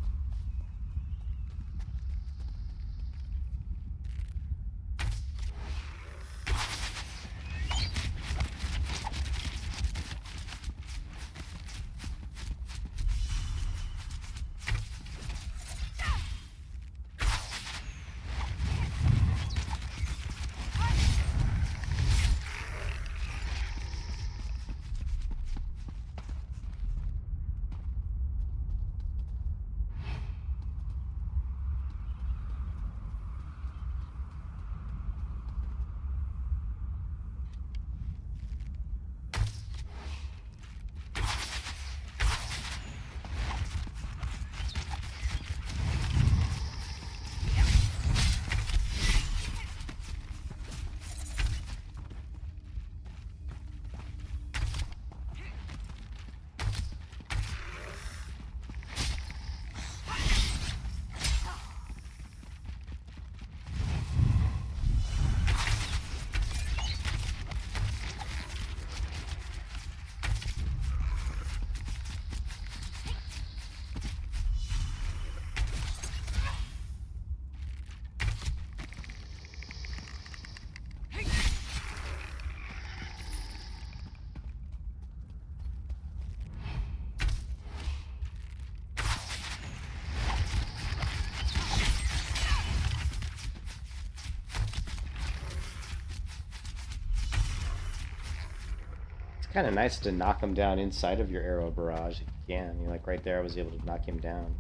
Kind of nice to knock him down inside of your arrow barrage if you can. Like right there, I was able to knock him down.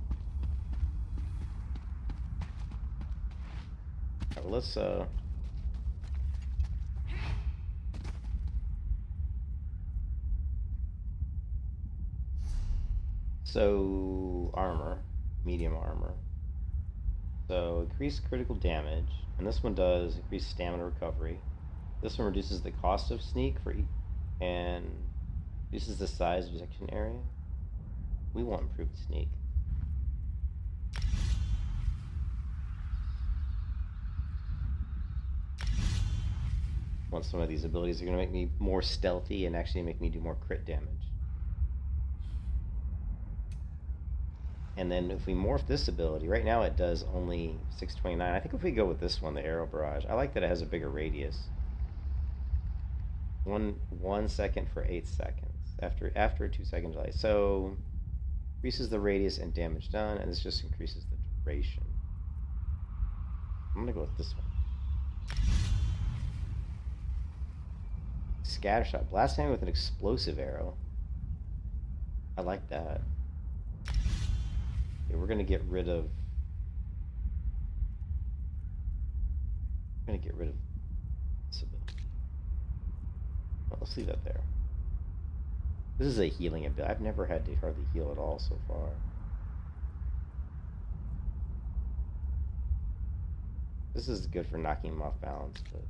All right, well, let's So, armor. Medium armor. So, increase critical damage. And this one does increase stamina recovery. This one reduces the cost of sneak for and reduces the size of detection area. We want improved sneak. Want some of these abilities are going to make me more stealthy and actually make me do more crit damage. And then if we morph this ability, right now it does only 629. I think if we go with this one, the Arrow Barrage, I like that it has a bigger radius. 1 second for 8 seconds. After a 2 second delay. So increases the radius and damage done, and this just increases the duration. I'm gonna go with this one. Scattershot. Blast enemy with an explosive arrow. I like that. Okay, we're gonna get rid of this ability. Well, let's leave that there. This is a healing ability. I've never had to hardly heal at all so far. This is good for knocking him off balance, but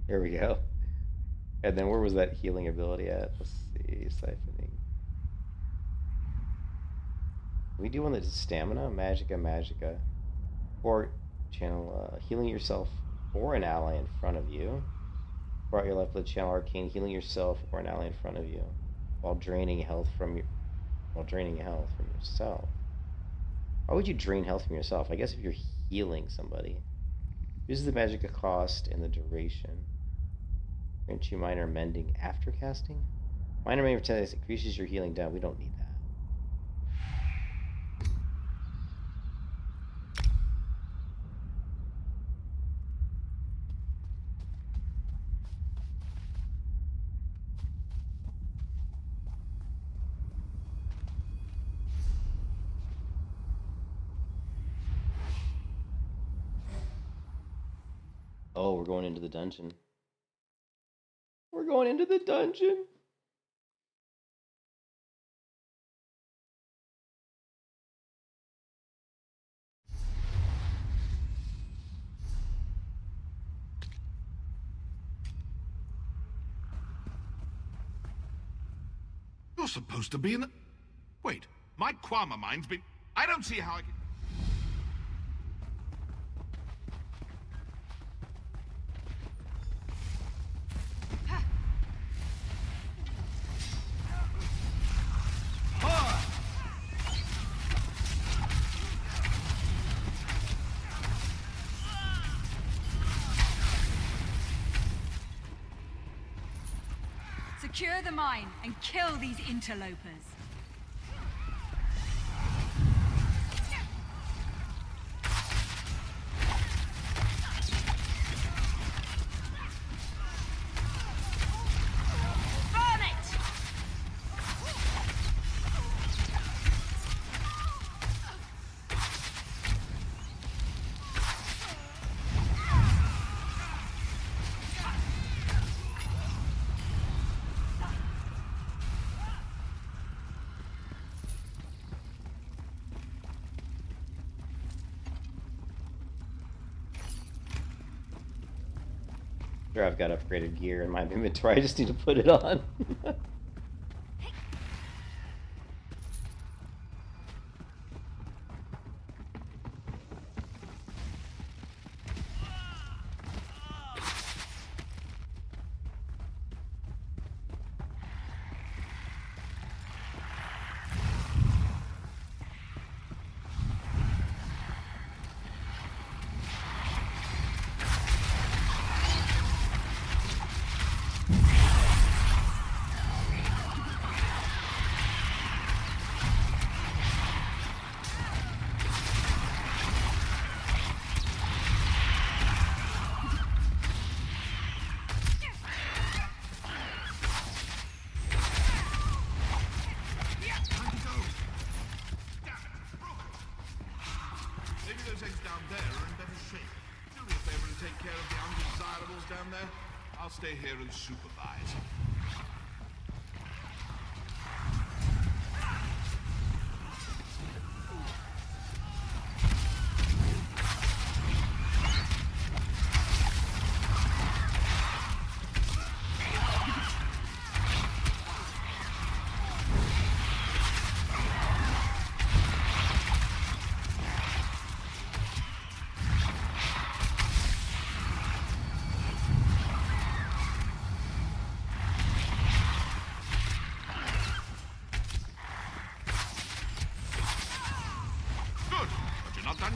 there we go. And then where was that healing ability at? Let's see, siphoning. We do one that does stamina, magica. Or channel healing yourself or an ally in front of you. Brought your left, channel arcane, healing yourself or an ally in front of you, while draining health from yourself. Why would you drain health from yourself? I guess if you're healing somebody. Uses the magic cost and the duration. Grant you minor mending after casting. Minor mending for 10 days increases your healing down. We don't need that. Oh, we're going into the dungeon. We're going into the dungeon. You're supposed to be in the... Wait, my Kwama mind's been... I don't see how I can... Secure the mine and kill these interlopers. Burn it! Sure, I've got upgraded gear in my inventory. I just need to put it on. down there are in better shape. Do me a favor and take care of the undesirables down there. I'll stay here and supervise.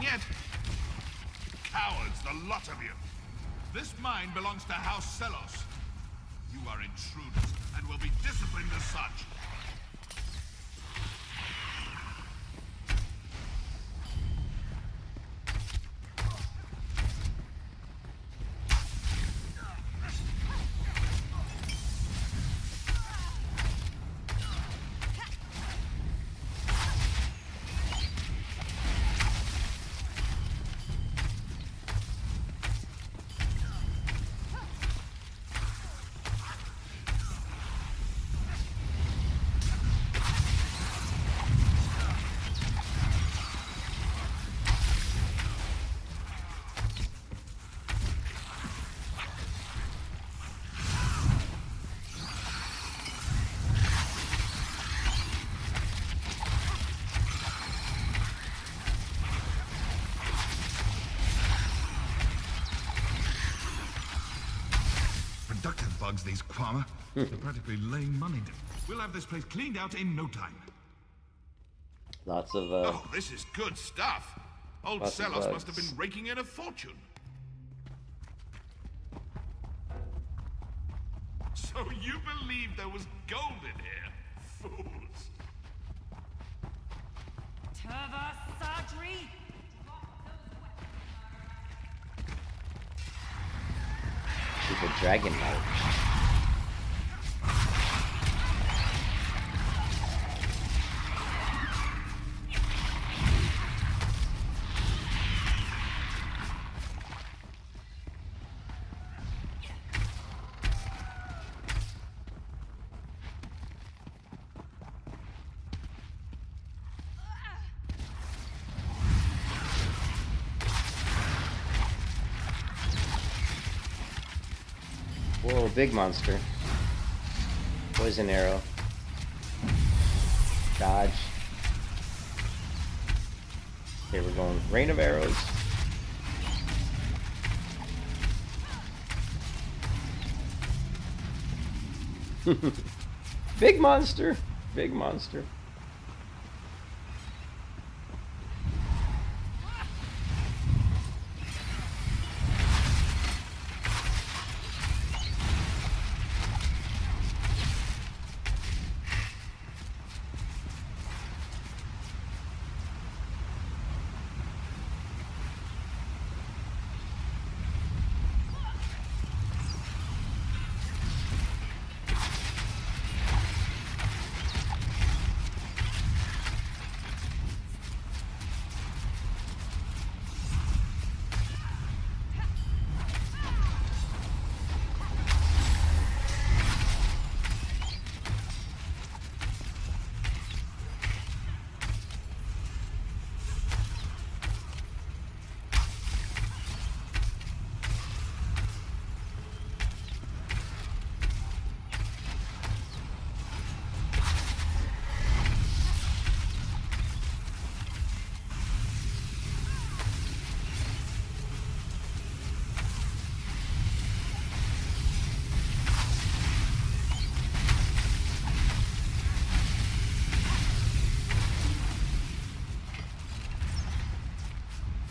Yet. Cowards, the lot of you. This mine belongs to House Selos. You are intruders and will be disciplined as such. Productive bugs, these Kwama. They're practically laying money down. We'll have this place cleaned out in no time. Lots of Oh, this is good stuff. Old Selos must have been raking in a fortune. So you believe there was gold in here? Fools. Turva Sadri! She's a dragon knight. Whoa, big monster. Poison arrow. Dodge. Okay, we're going rain of arrows. Big monster. Big monster.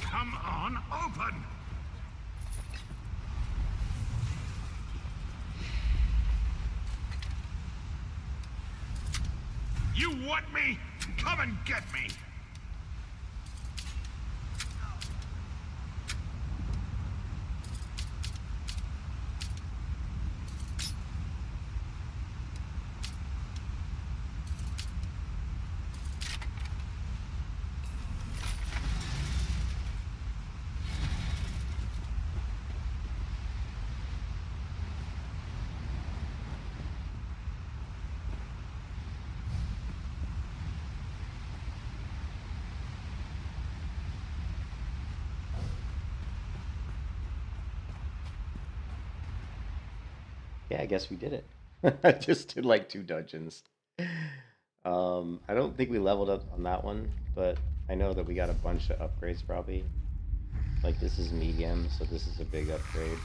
Come on, open! You want me? Come and get me! Yeah, I guess we did it. I just did like 2 dungeons. I don't think we leveled up on that one, but I know that we got a bunch of upgrades probably. Like this is medium, so this is a big upgrade.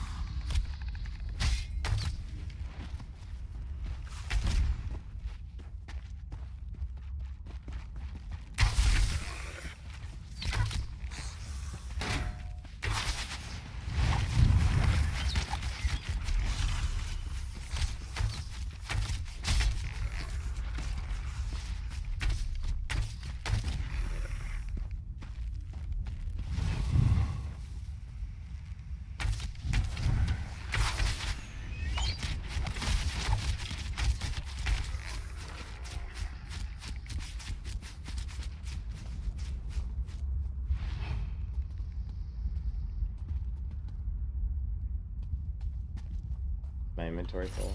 My inventory full?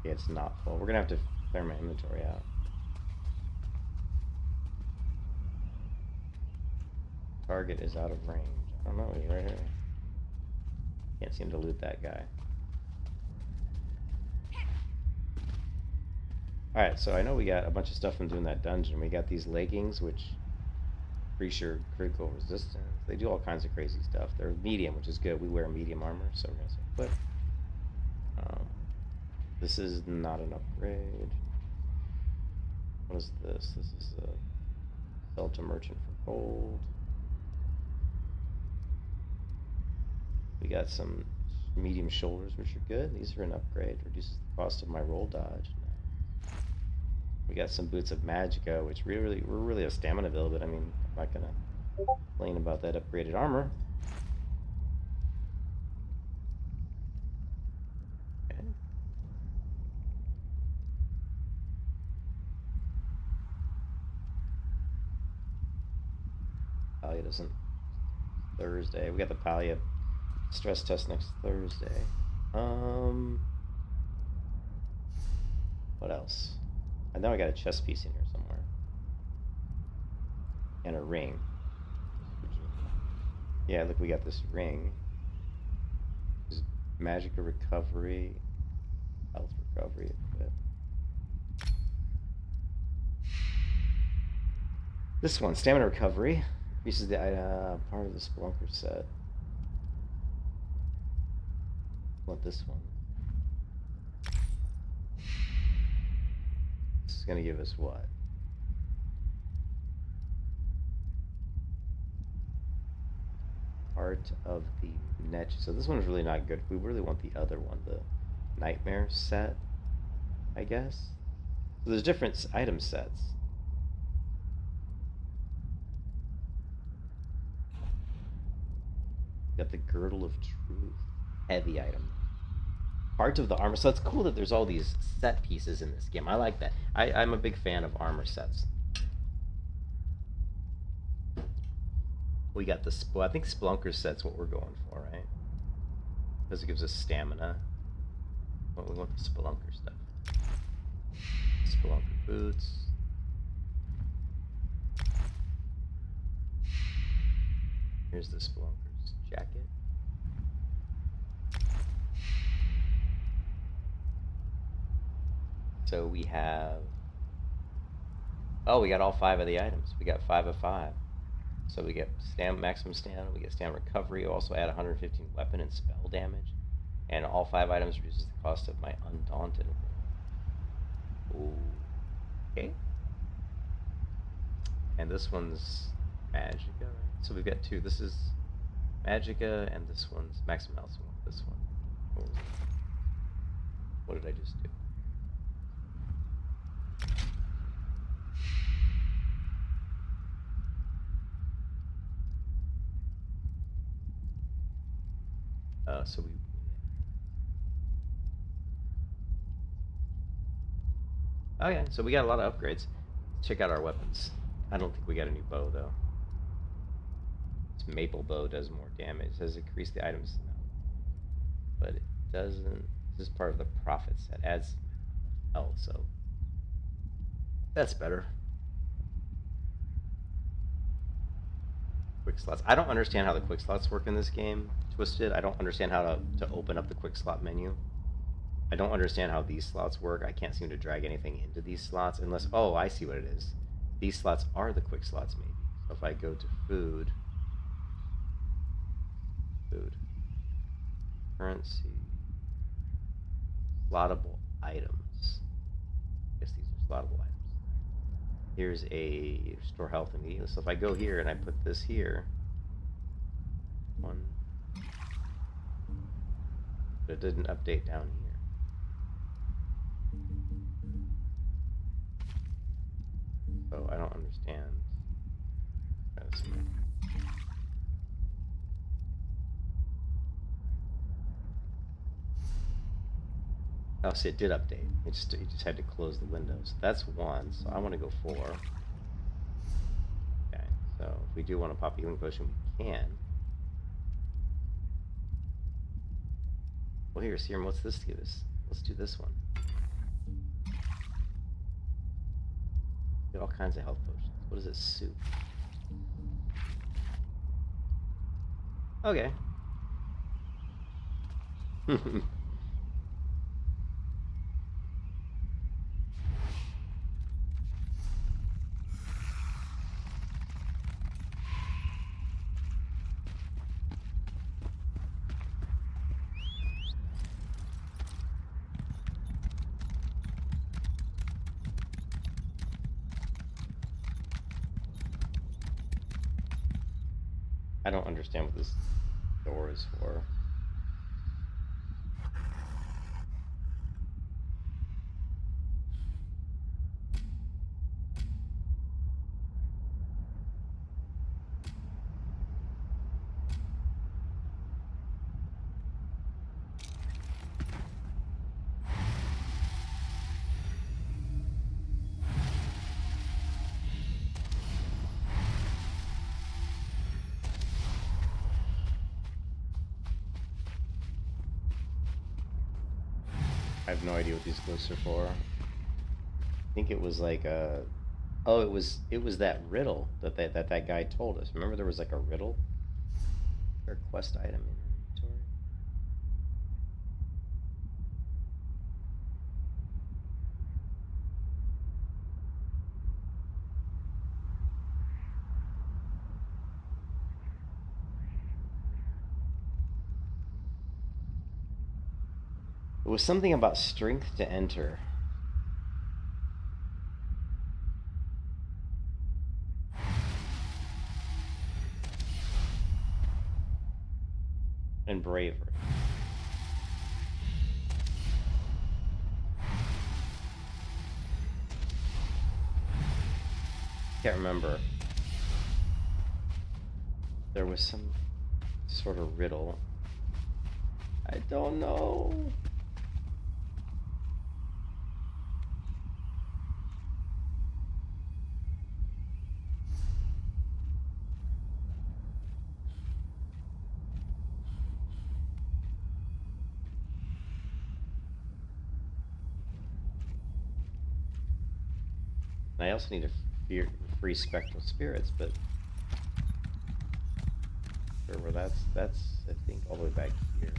Yeah, it's not full. We're gonna have to clear my inventory out. Target is out of range. I don't know, he's right here. Can't seem to loot that guy. Alright, so I know we got a bunch of stuff from doing that dungeon. We got these leggings, which increase your critical resistance. They do all kinds of crazy stuff. They're medium, which is good. We wear medium armor, so we're gonna say equip. This is not an upgrade. What is this? This is a sell to merchant for gold. We got some medium shoulders, which are good. These are an upgrade. Reduces the cost of my roll dodge. No. We got some boots of magicka, which we're really a stamina build, but I mean, I'm not gonna complain about that upgraded armor. Palia doesn't. Thursday. We got the Palia stress test next Thursday. What else? I know I got a chest piece in here somewhere. And a ring. Yeah, look, we got this ring. This is magicka recovery. Health recovery. This one, stamina recovery. Increases the part of the Spelunker set. Want this one? This is going to give us what? Part of the net. So this one's really not good. We really want the other one, the Nightmare set, I guess. So there's different item sets. Got the Girdle of Truth. Heavy item. Part of the armor. So it's cool that there's all these set pieces in this game. I like that. I'm a big fan of armor sets. We got the... Well, I think Spelunker set's what we're going for, right? Because it gives us stamina. Well, we want the Spelunker stuff. Spelunker boots. Here's the Spelunker's jacket. So we have... Oh, we got all 5 of the items. We got 5 of 5. So we get maximum stamina, we get stamina recovery, we also add 115 weapon and spell damage. And all 5 items reduces the cost of my Undaunted. Ooh. Okay. And this one's magicka, right? So we've got 2. This is magicka, and this one's maximum health. So we want this one. What did I just do? So we... Oh yeah, so we got a lot of upgrades. Let's check out our weapons. I don't think we got a new bow, though. This maple bow does more damage. It says increase the items. No. But it doesn't... This is part of the profit set. Adds health, so... That's better. Quick slots. I don't understand how the quick slots work in this game. Twisted. I don't understand how to open up the quick slot menu. I don't understand how these slots work. I can't seem to drag anything into these slots unless... Oh, I see what it is. These slots are the quick slots, maybe. So if I go to food... Currency... Slottable items. I guess these are slottable items. Here's a restore health immediately. So if I go here and I put this here... One... But it didn't update down here. So I don't understand. Let's see. Oh, see, it did update. It just had to close the window. So that's 1. So I want to go 4. Okay. So if we do want to pop a healing potion, we can. Well, here, Serum, what's this give us? Let's do this one. Get all kinds of health potions. What is it? Soup. Okay. I don't understand what this door is for. I have no idea what these glyphs are for. I think it was like a... Oh, it was that riddle that guy told us. Remember there was like a riddle? Or a quest item in our inventory? It was something about strength to enter. And bravery. Can't remember. There was some sort of riddle. I don't know. I also need to free spectral spirits, but where that's I think all the way back here.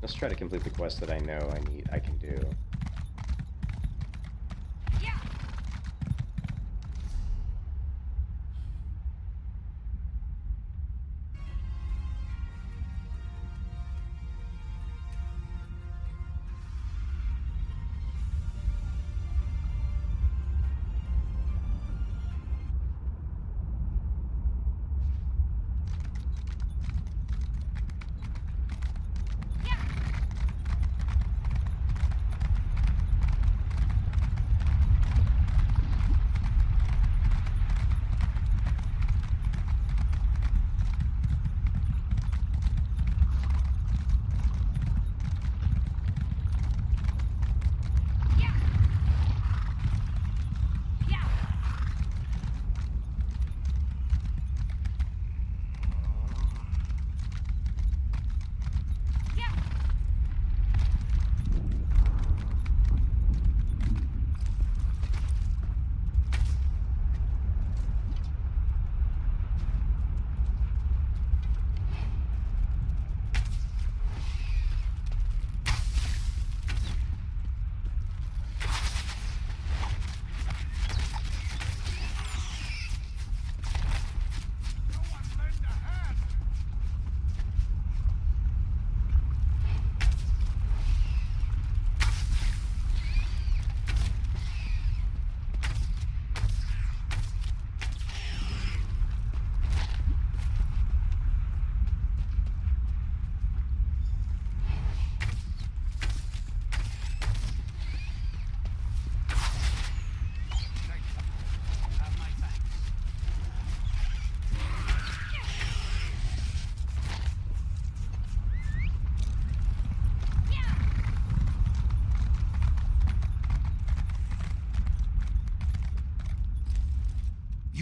Let's try to complete the quest that I know I can do.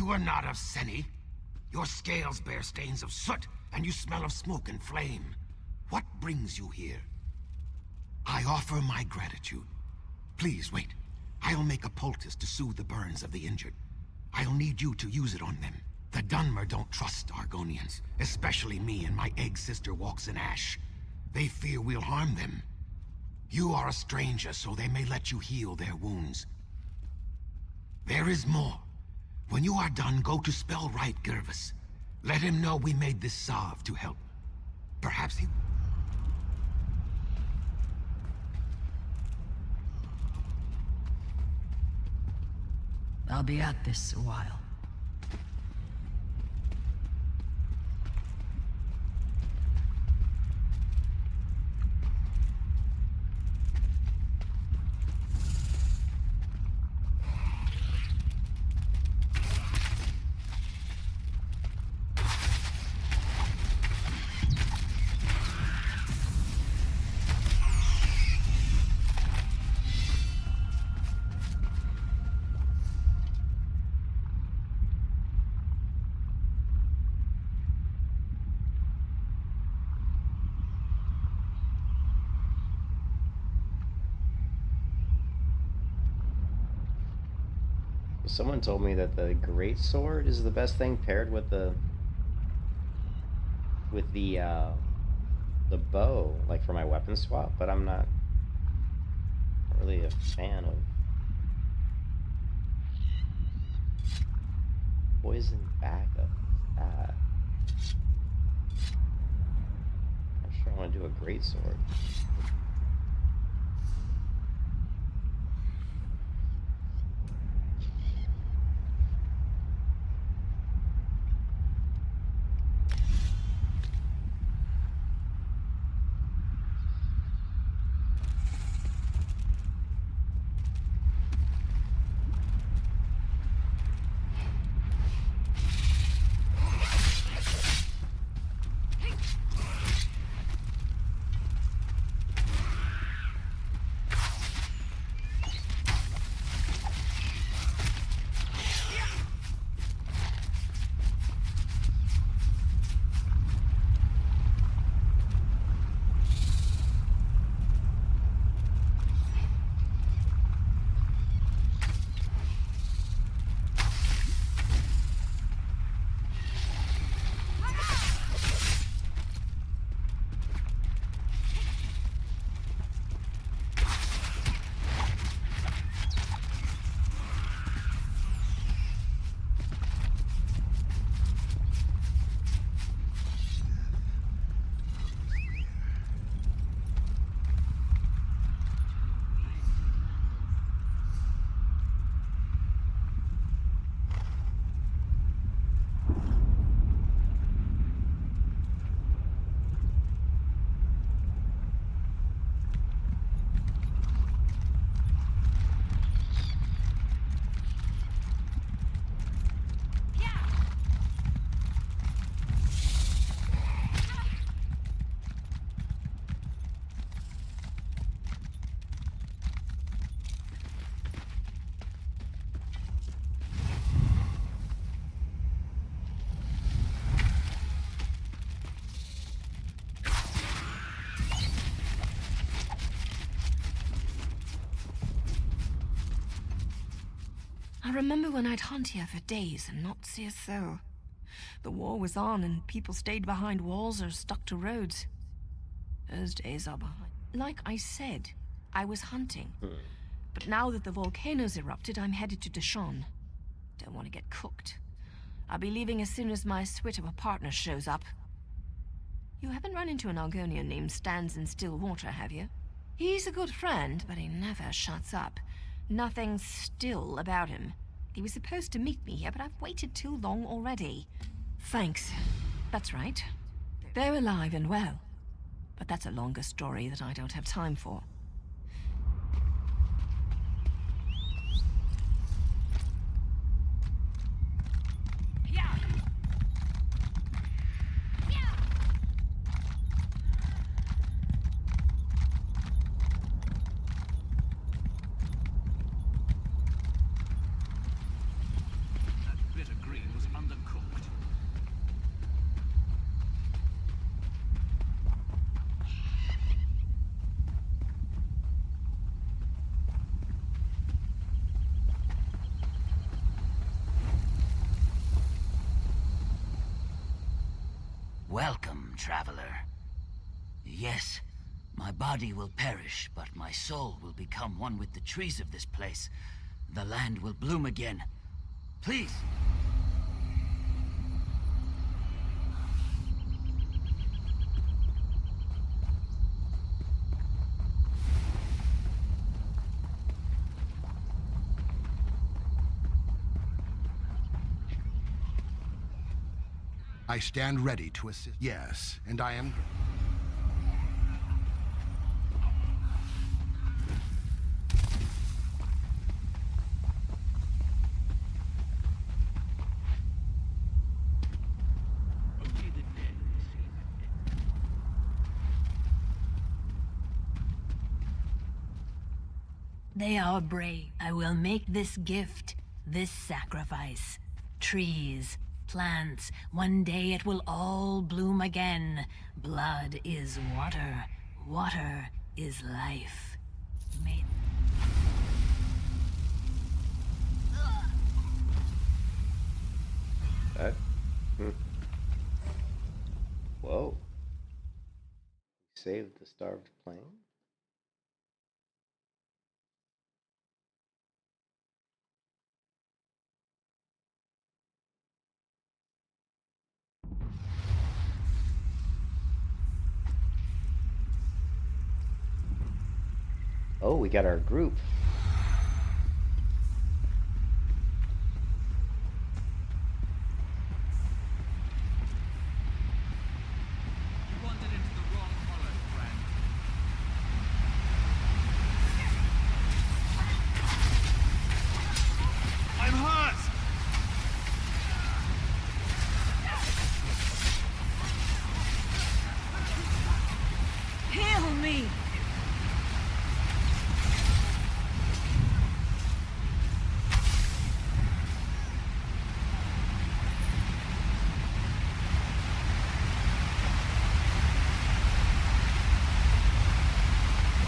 You are not of Seni. Your scales bear stains of soot, and you smell of smoke and flame. What brings you here? I offer my gratitude. Please, wait. I'll make a poultice to soothe the burns of the injured. I'll need you to use it on them. The Dunmer don't trust Argonians, especially me and my egg sister walks in ash. They fear we'll harm them. You are a stranger, so they may let you heal their wounds. There is more. When you are done, go to Spellwright Gervis. Let him know we made this salve to help. Perhaps he... I'll be at this a while. Someone told me that the great sword is the best thing paired with the bow, like for my weapon swap, but I'm not really a fan of poison backup. I'm sure I want to do a great sword. I remember when I'd hunt here for days and not see a soul. The war was on and people stayed behind walls or stuck to roads. Those days are behind. Like I said, I was hunting. But now that the volcano's erupted, I'm headed to Dashon. Don't want to get cooked. I'll be leaving as soon as my swit of a partner shows up. You haven't run into an Argonian named Stands in Stillwater, have you? He's a good friend, but he never shuts up. Nothing still about him. He was supposed to meet me here, but I've waited too long already. Thanks. That's right. They're alive and well. But that's a longer story that I don't have time for. That bitter green Welcome, traveler. Yes, my body will perish, but my soul will become one with the trees of this place. The land will bloom again. Please. I stand ready to assist. Yes, and I am... They are brave. I will make this gift, this sacrifice. Trees, plants, one day it will all bloom again. Blood is water. Water is life. May... Whoa. Saved the starved plane? Oh, we got our group. You wandered into the wrong hollow, friend. I'm hurt! Heal me!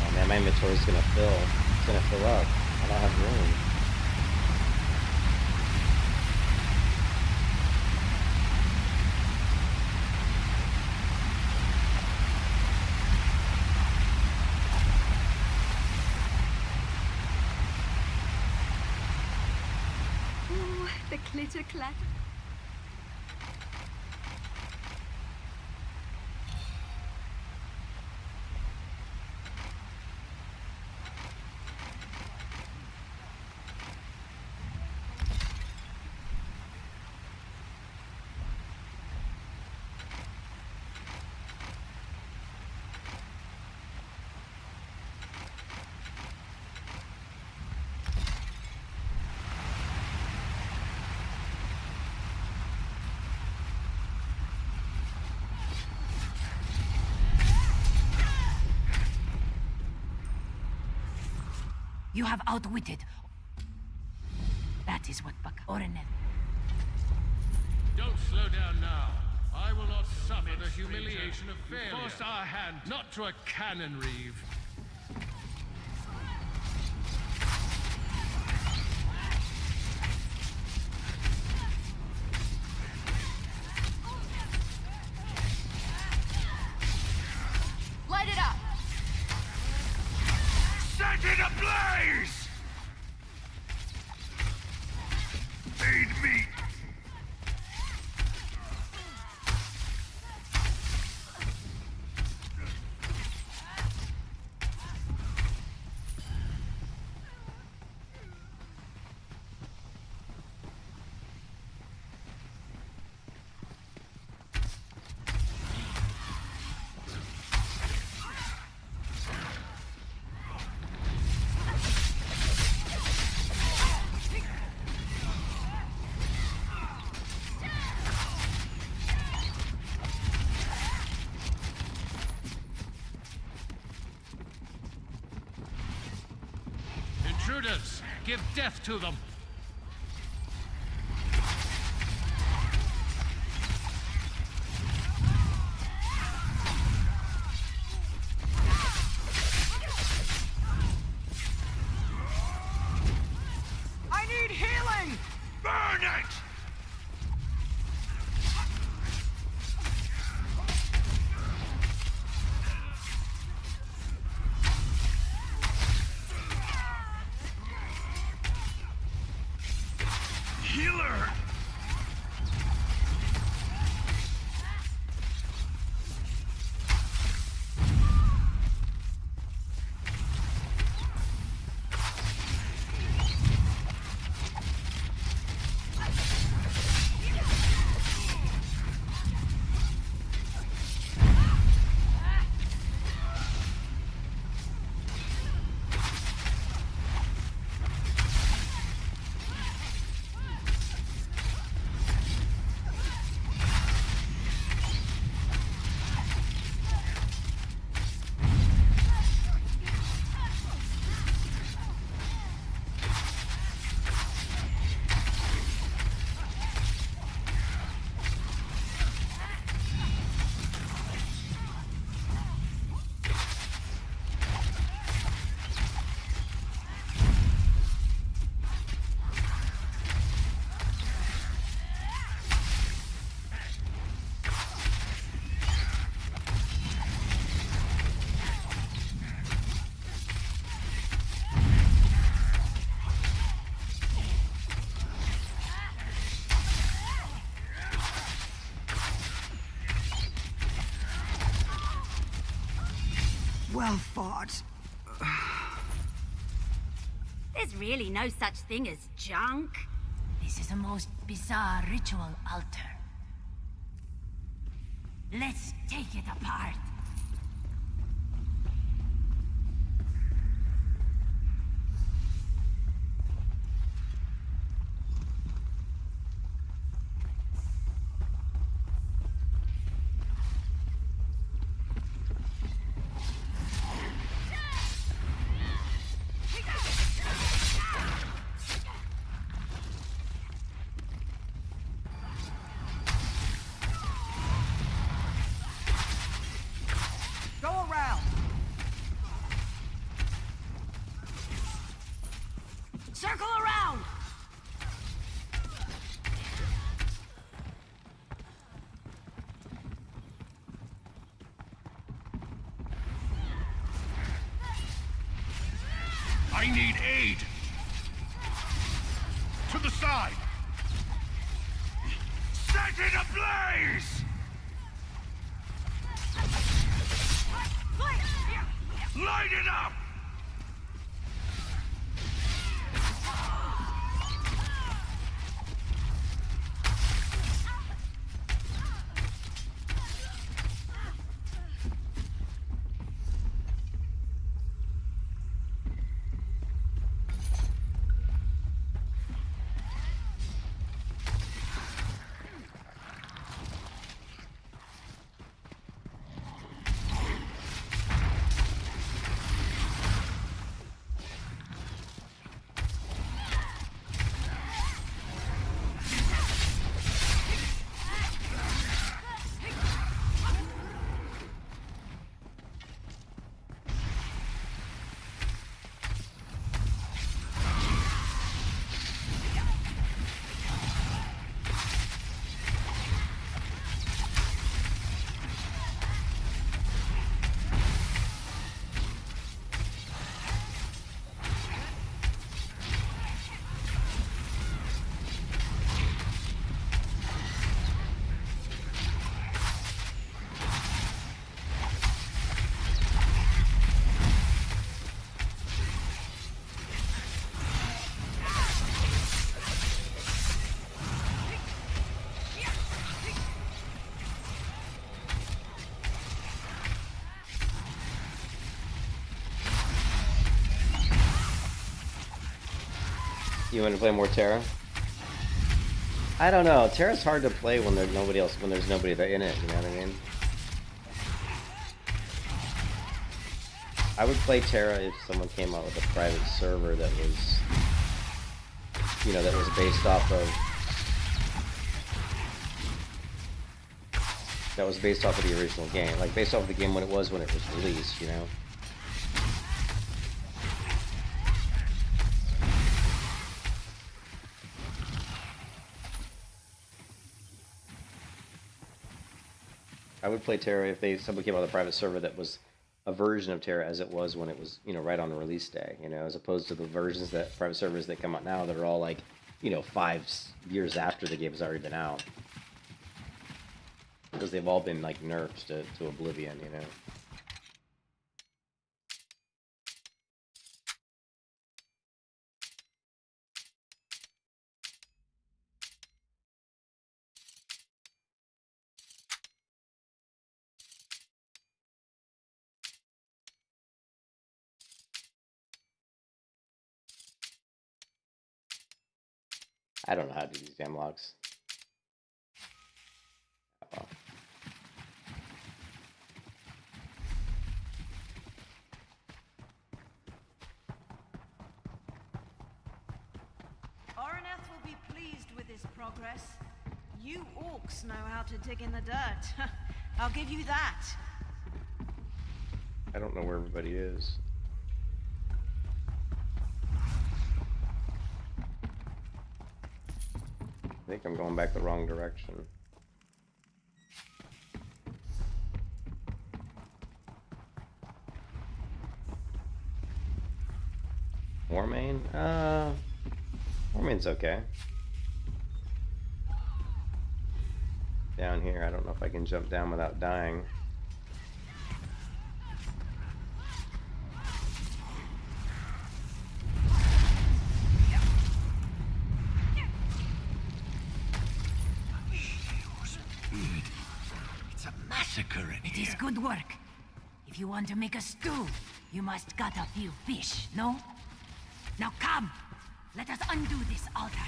Oh man, my inventory's gonna fill. It's gonna fill up. I don't have room. Ooh, the clitter clatter. You have outwitted. That is what Baka-Orenev. Don't slow down now. I will not suffer the humiliation of failure. Force our hand not to a cannon reeve. Light it up! Set it ablaze! Aid me! Intruders, give death to them. I need healing! Burn it! Well fought. There's really no such thing as junk. This is a most bizarre ritual altar. Let's take it apart. Circle around! I need aid! To the side! Set it ablaze! Light it up! You want to play more Terra? I don't know. Terra's hard to play when there's nobody else, when there's nobody in it. You know what I mean? I would play Terra if someone came out with a private server that was, you know, that was based off of the original game, like based off of the game when it was released. You know. I would play Terra if somebody came out with a private server that was a version of Terra as it was when it was, you know, right on the release day, you know, as opposed to the versions that private servers that come out now that are all like, you know, 5 years after the game has already been out, because they've all been like nerfed to oblivion, you know. I don't know how to do these damn locks. Oh. Oreneth will be pleased with his progress. You orcs know how to dig in the dirt. I'll give you that. I don't know where everybody is. I think I'm going back the wrong direction. Warmane? Warmane's okay. Down here, I don't know if I can jump down without dying. is good work. If you want to make a stew, you must gut a few fish, no? Now come! Let us undo this altar.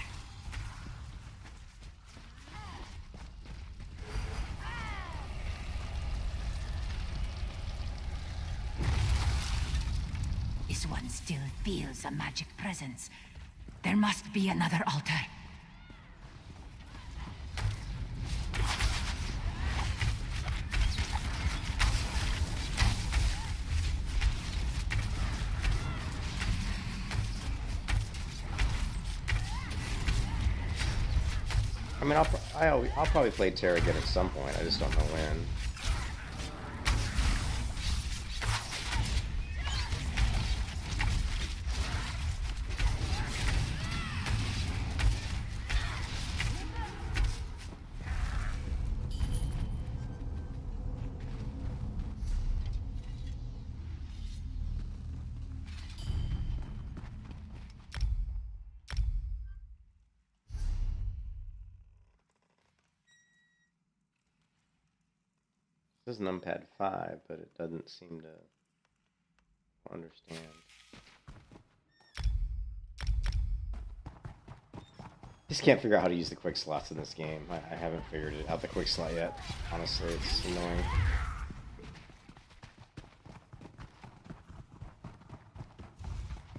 This one still feels a magic presence. There must be another altar. I mean, I'll probably play Terra again at some point. I just don't know when. This is numpad 5, but it doesn't seem to understand. Just can't figure out how to use the quick slots in this game. I haven't figured it out, the quick slot yet. Honestly, it's annoying.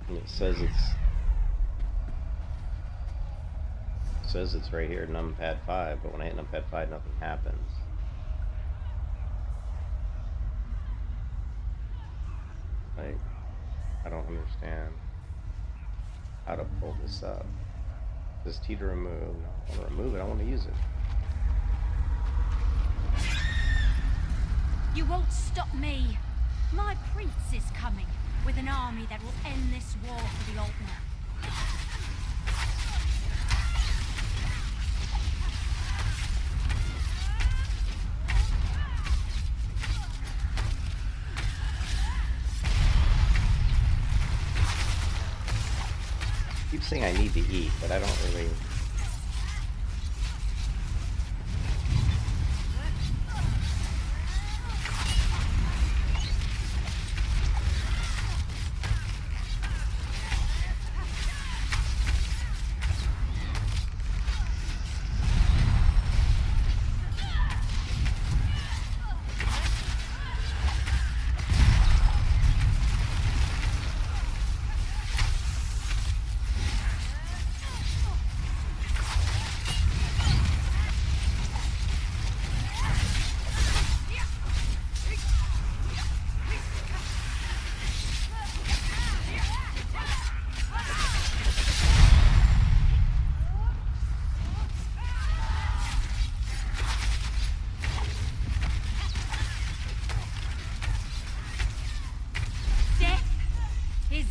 And it says it's right here, numpad 5, but when I hit numpad 5, nothing happens. Like, I don't understand how to pull this up. This T to remove. No, I want to remove it. I want to use it. You won't stop me. My prince is coming with an army that will end this war for the Altmer. I keep saying I need to eat, but I don't really.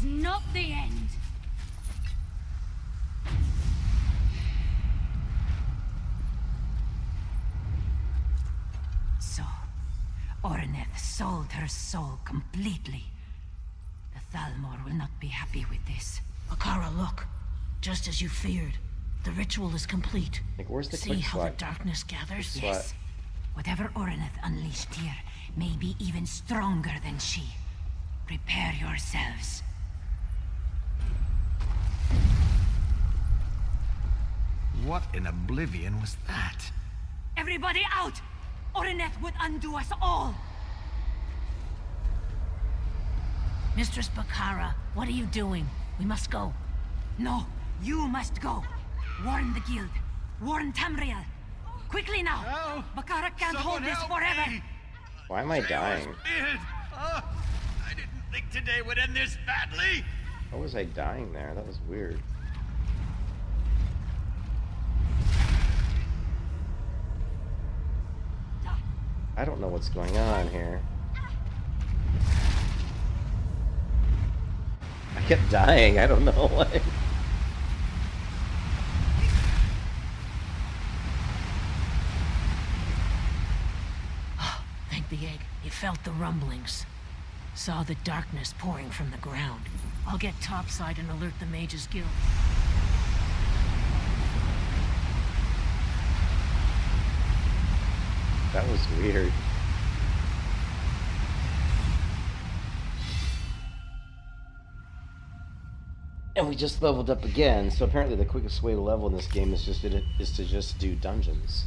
Not the end. So, Oreneth sold her soul completely. The Thalmor will not be happy with this. Akara, look. Just as you feared. The ritual is complete. Like, where's the See quick how slot? the darkness gathers? Yes. Whatever Oreneth unleashed here may be even stronger than she. Prepare yourselves. What in oblivion was that? Everybody out! Oreneth would undo us all! Mistress Bakara, what are you doing? We must go. No, you must go. Warn the guild. Warn Tamriel. Quickly now! No! Bakara can't hold this forever! Me. Why am I dying? I didn't think today would end this badly! How was I dying there? That was weird. I don't know what's going on here. I kept dying. I don't know why. Thank the egg. You felt the rumblings. Saw the darkness pouring from the ground. I'll get topside and alert the Mages Guild. That was weird. And we just leveled up again, so apparently the quickest way to level in this game is to just do dungeons.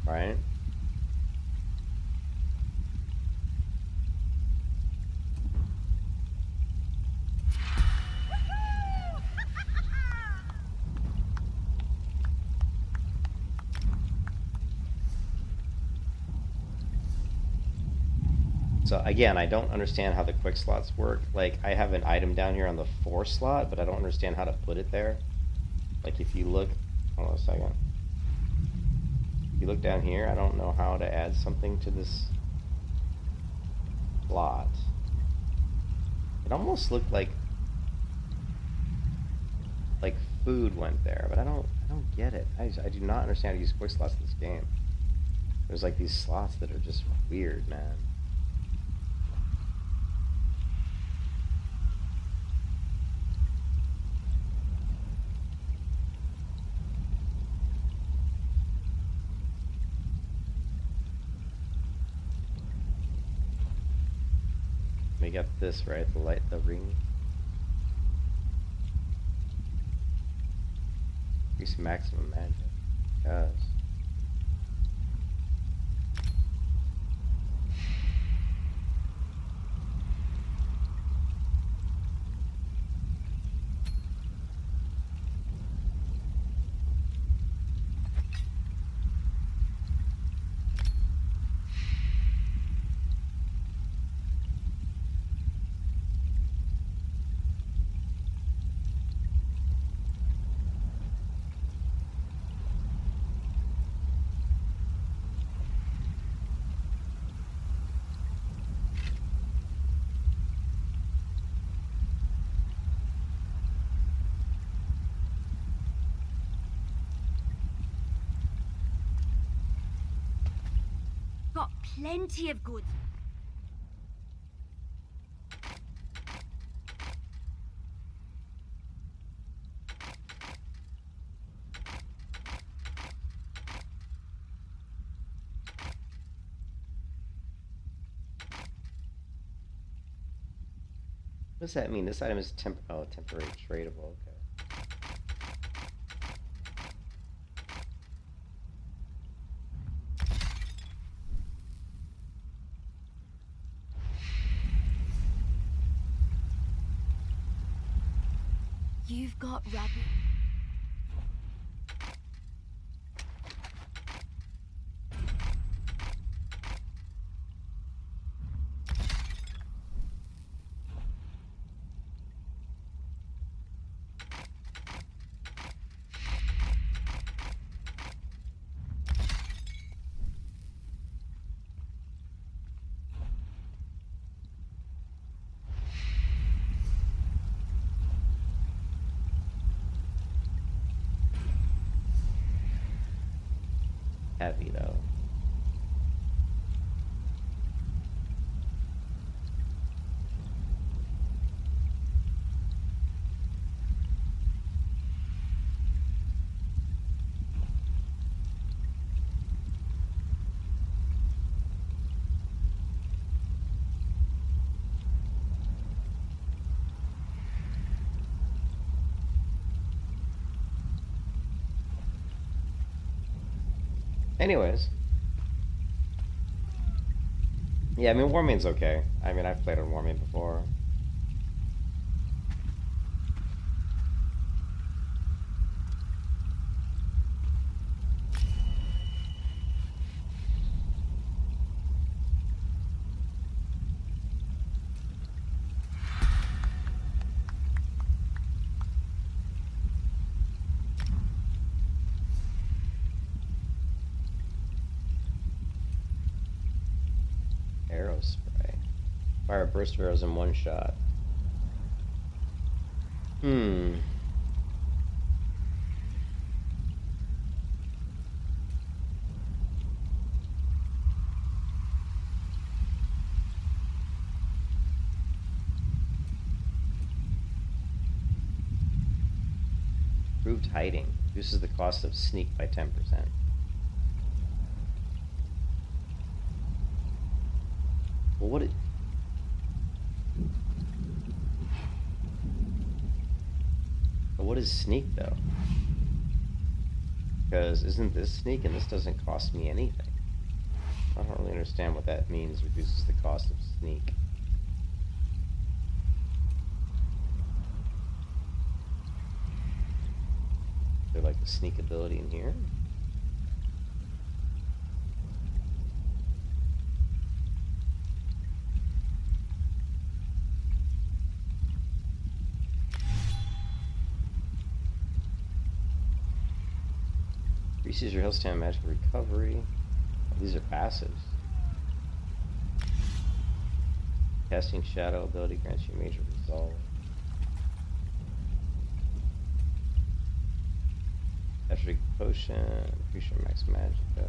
Right? So again, I don't understand how the quick slots work. Like, I have an item down here on the 4 slot, but I don't understand how to put it there. Like, if you look, hold on a second. If you look down here, I don't know how to add something to this slot. It almost looked like food went there, but I don't get it. I do not understand how to use quick slots in this game. There's like these slots that are just weird, man. We got this, right? The light, the ring. Increase maximum magic. Yes. Got plenty of goods. What does that mean? This item is temporary tradable. Okay. You've got rabbit. Heavy though. Anyways. Yeah, I mean, Warmane's okay. I mean, I've played on Warmane before. Arrow spray. Fire a burst of arrows in one shot. Improved hiding. Reduces the cost of sneak by 10%. Well, what it... But what is sneak, though? Because isn't this sneak, and this doesn't cost me anything? I don't really understand what that means, reduces the cost of sneak. Is there like a sneak ability in here? Increases your health, stamina, magic recovery. Oh, these are passives. Casting shadow ability grants you major resolve. Magic potion, increase your max magicka.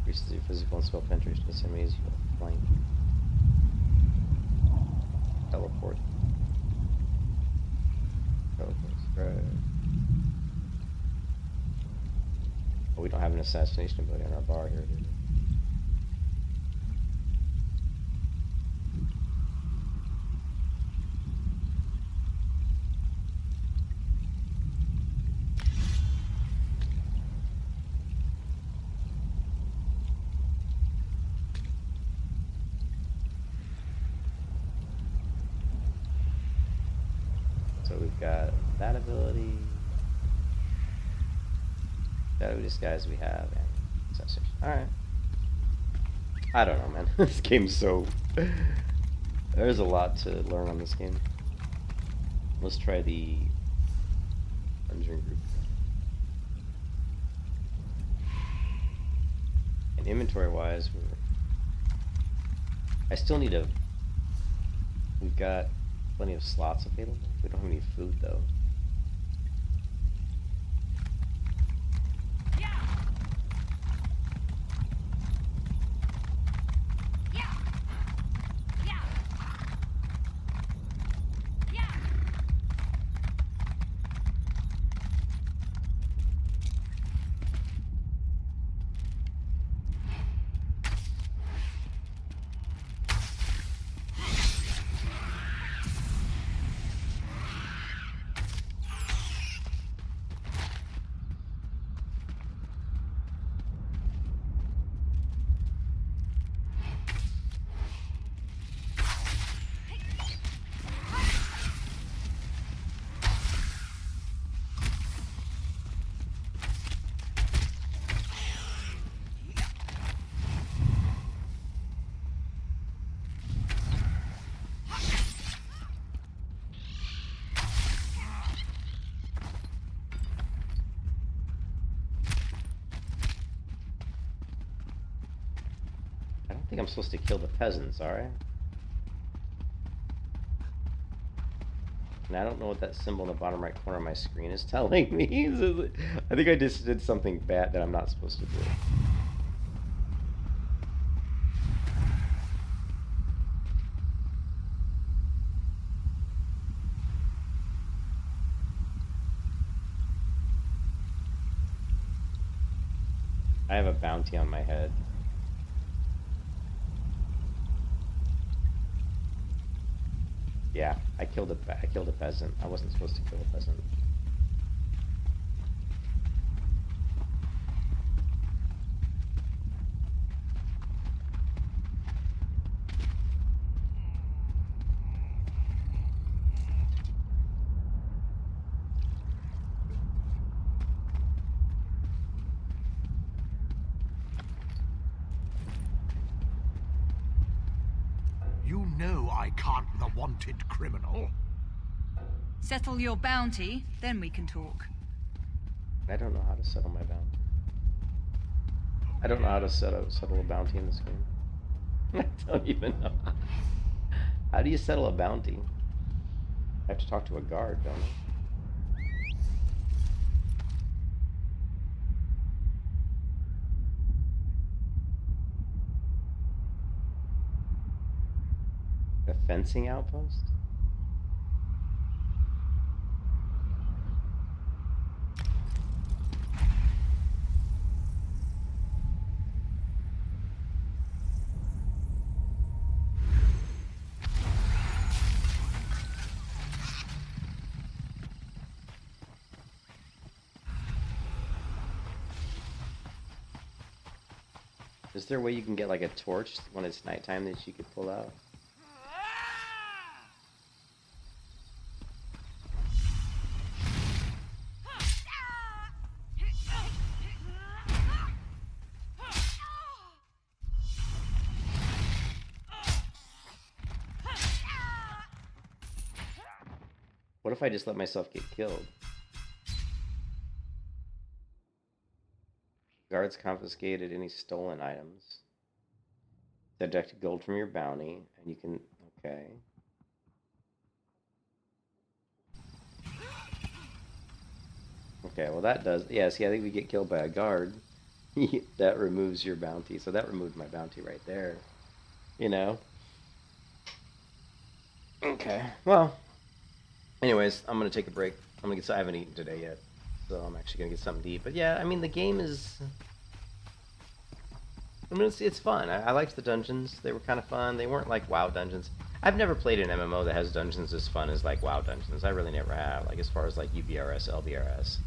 Increases your physical and spell penetration to enemies you will flank. Teleport. Right. Oh, we don't have an assassination ability on our bar here, do we? So we've got that ability. Shadow disguise we have, and assassination. Alright. I don't know, man. This game's so... There's a lot to learn on this game. Let's try the dungeon group. And inventory-wise, I still need a... We've got plenty of slots available. We don't have any food, though. I think I'm supposed to kill the peasants, alright? And I don't know what that symbol in the bottom right corner of my screen is telling me. I think I just did something bad that I'm not supposed to do. I have a bounty on my head. Yeah, I killed a peasant. I wasn't supposed to kill a peasant. You know I can't be the wanted criminal. Settle your bounty, then we can talk. I don't know how to settle my bounty. I don't know how to settle a bounty in this game. I don't even know. How do you settle a bounty? I have to talk to a guard, don't I? A fencing outpost? Is there a way you can get like a torch when it's nighttime that you could pull out? What if I just let myself get killed? Guards confiscated any stolen items. Deducted gold from your bounty, and you can... Okay. Okay, well that does... Yeah, see, I think we get killed by a guard. That removes your bounty, so that removed my bounty right there. You know? Okay, well... Anyways, I'm gonna take a break. I'm gonna get... I haven't eaten today yet, so I'm actually gonna get something to eat. But yeah, I mean, the game is... I mean, it's fun. I liked the dungeons. They were kind of fun. They weren't like WoW dungeons. I've never played an MMO that has dungeons as fun as like WoW dungeons. I really never have. Like as far as like UBRS, LBRS,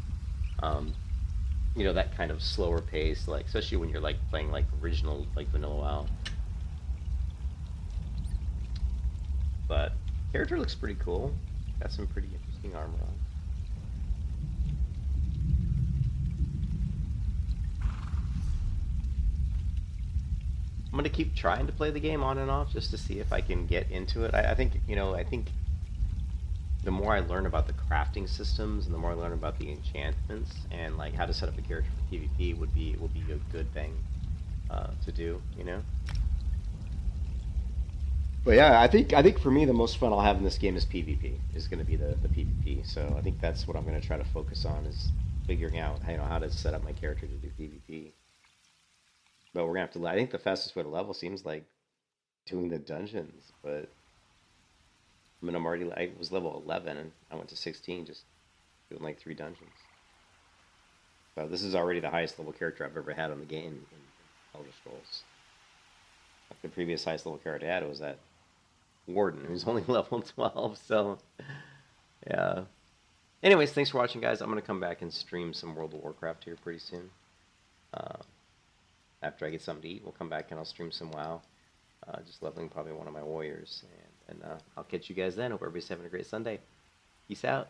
you know, that kind of slower pace. Like especially when you're like playing like original like vanilla WoW. But character looks pretty cool. Got some pretty interesting armor on. I'm going to keep trying to play the game on and off just to see if I can get into it. I think, you know, I think the more I learn about the crafting systems and the more I learn about the enchantments and like how to set up a character for PvP would be a good thing to do, you know. But yeah, I think for me the most fun I'll have in this game is PvP. Is going to be the PvP. So I think that's what I'm going to try to focus on is figuring out how to set up my character to do PvP. But we're gonna have to. I think the fastest way to level seems like doing the dungeons. But I mean, I was level 11 and I went to 16 just doing like 3 dungeons. So this is already the highest level character I've ever had on the game in Elder Scrolls. Like the previous highest level character I had was that Warden, who's only level 12. So yeah. Anyways, thanks for watching, guys. I'm gonna come back and stream some World of Warcraft here pretty soon. After I get something to eat, we'll come back and I'll stream some WoW. Just leveling probably one of my warriors. And I'll catch you guys then. Hope everybody's having a great Sunday. Peace out.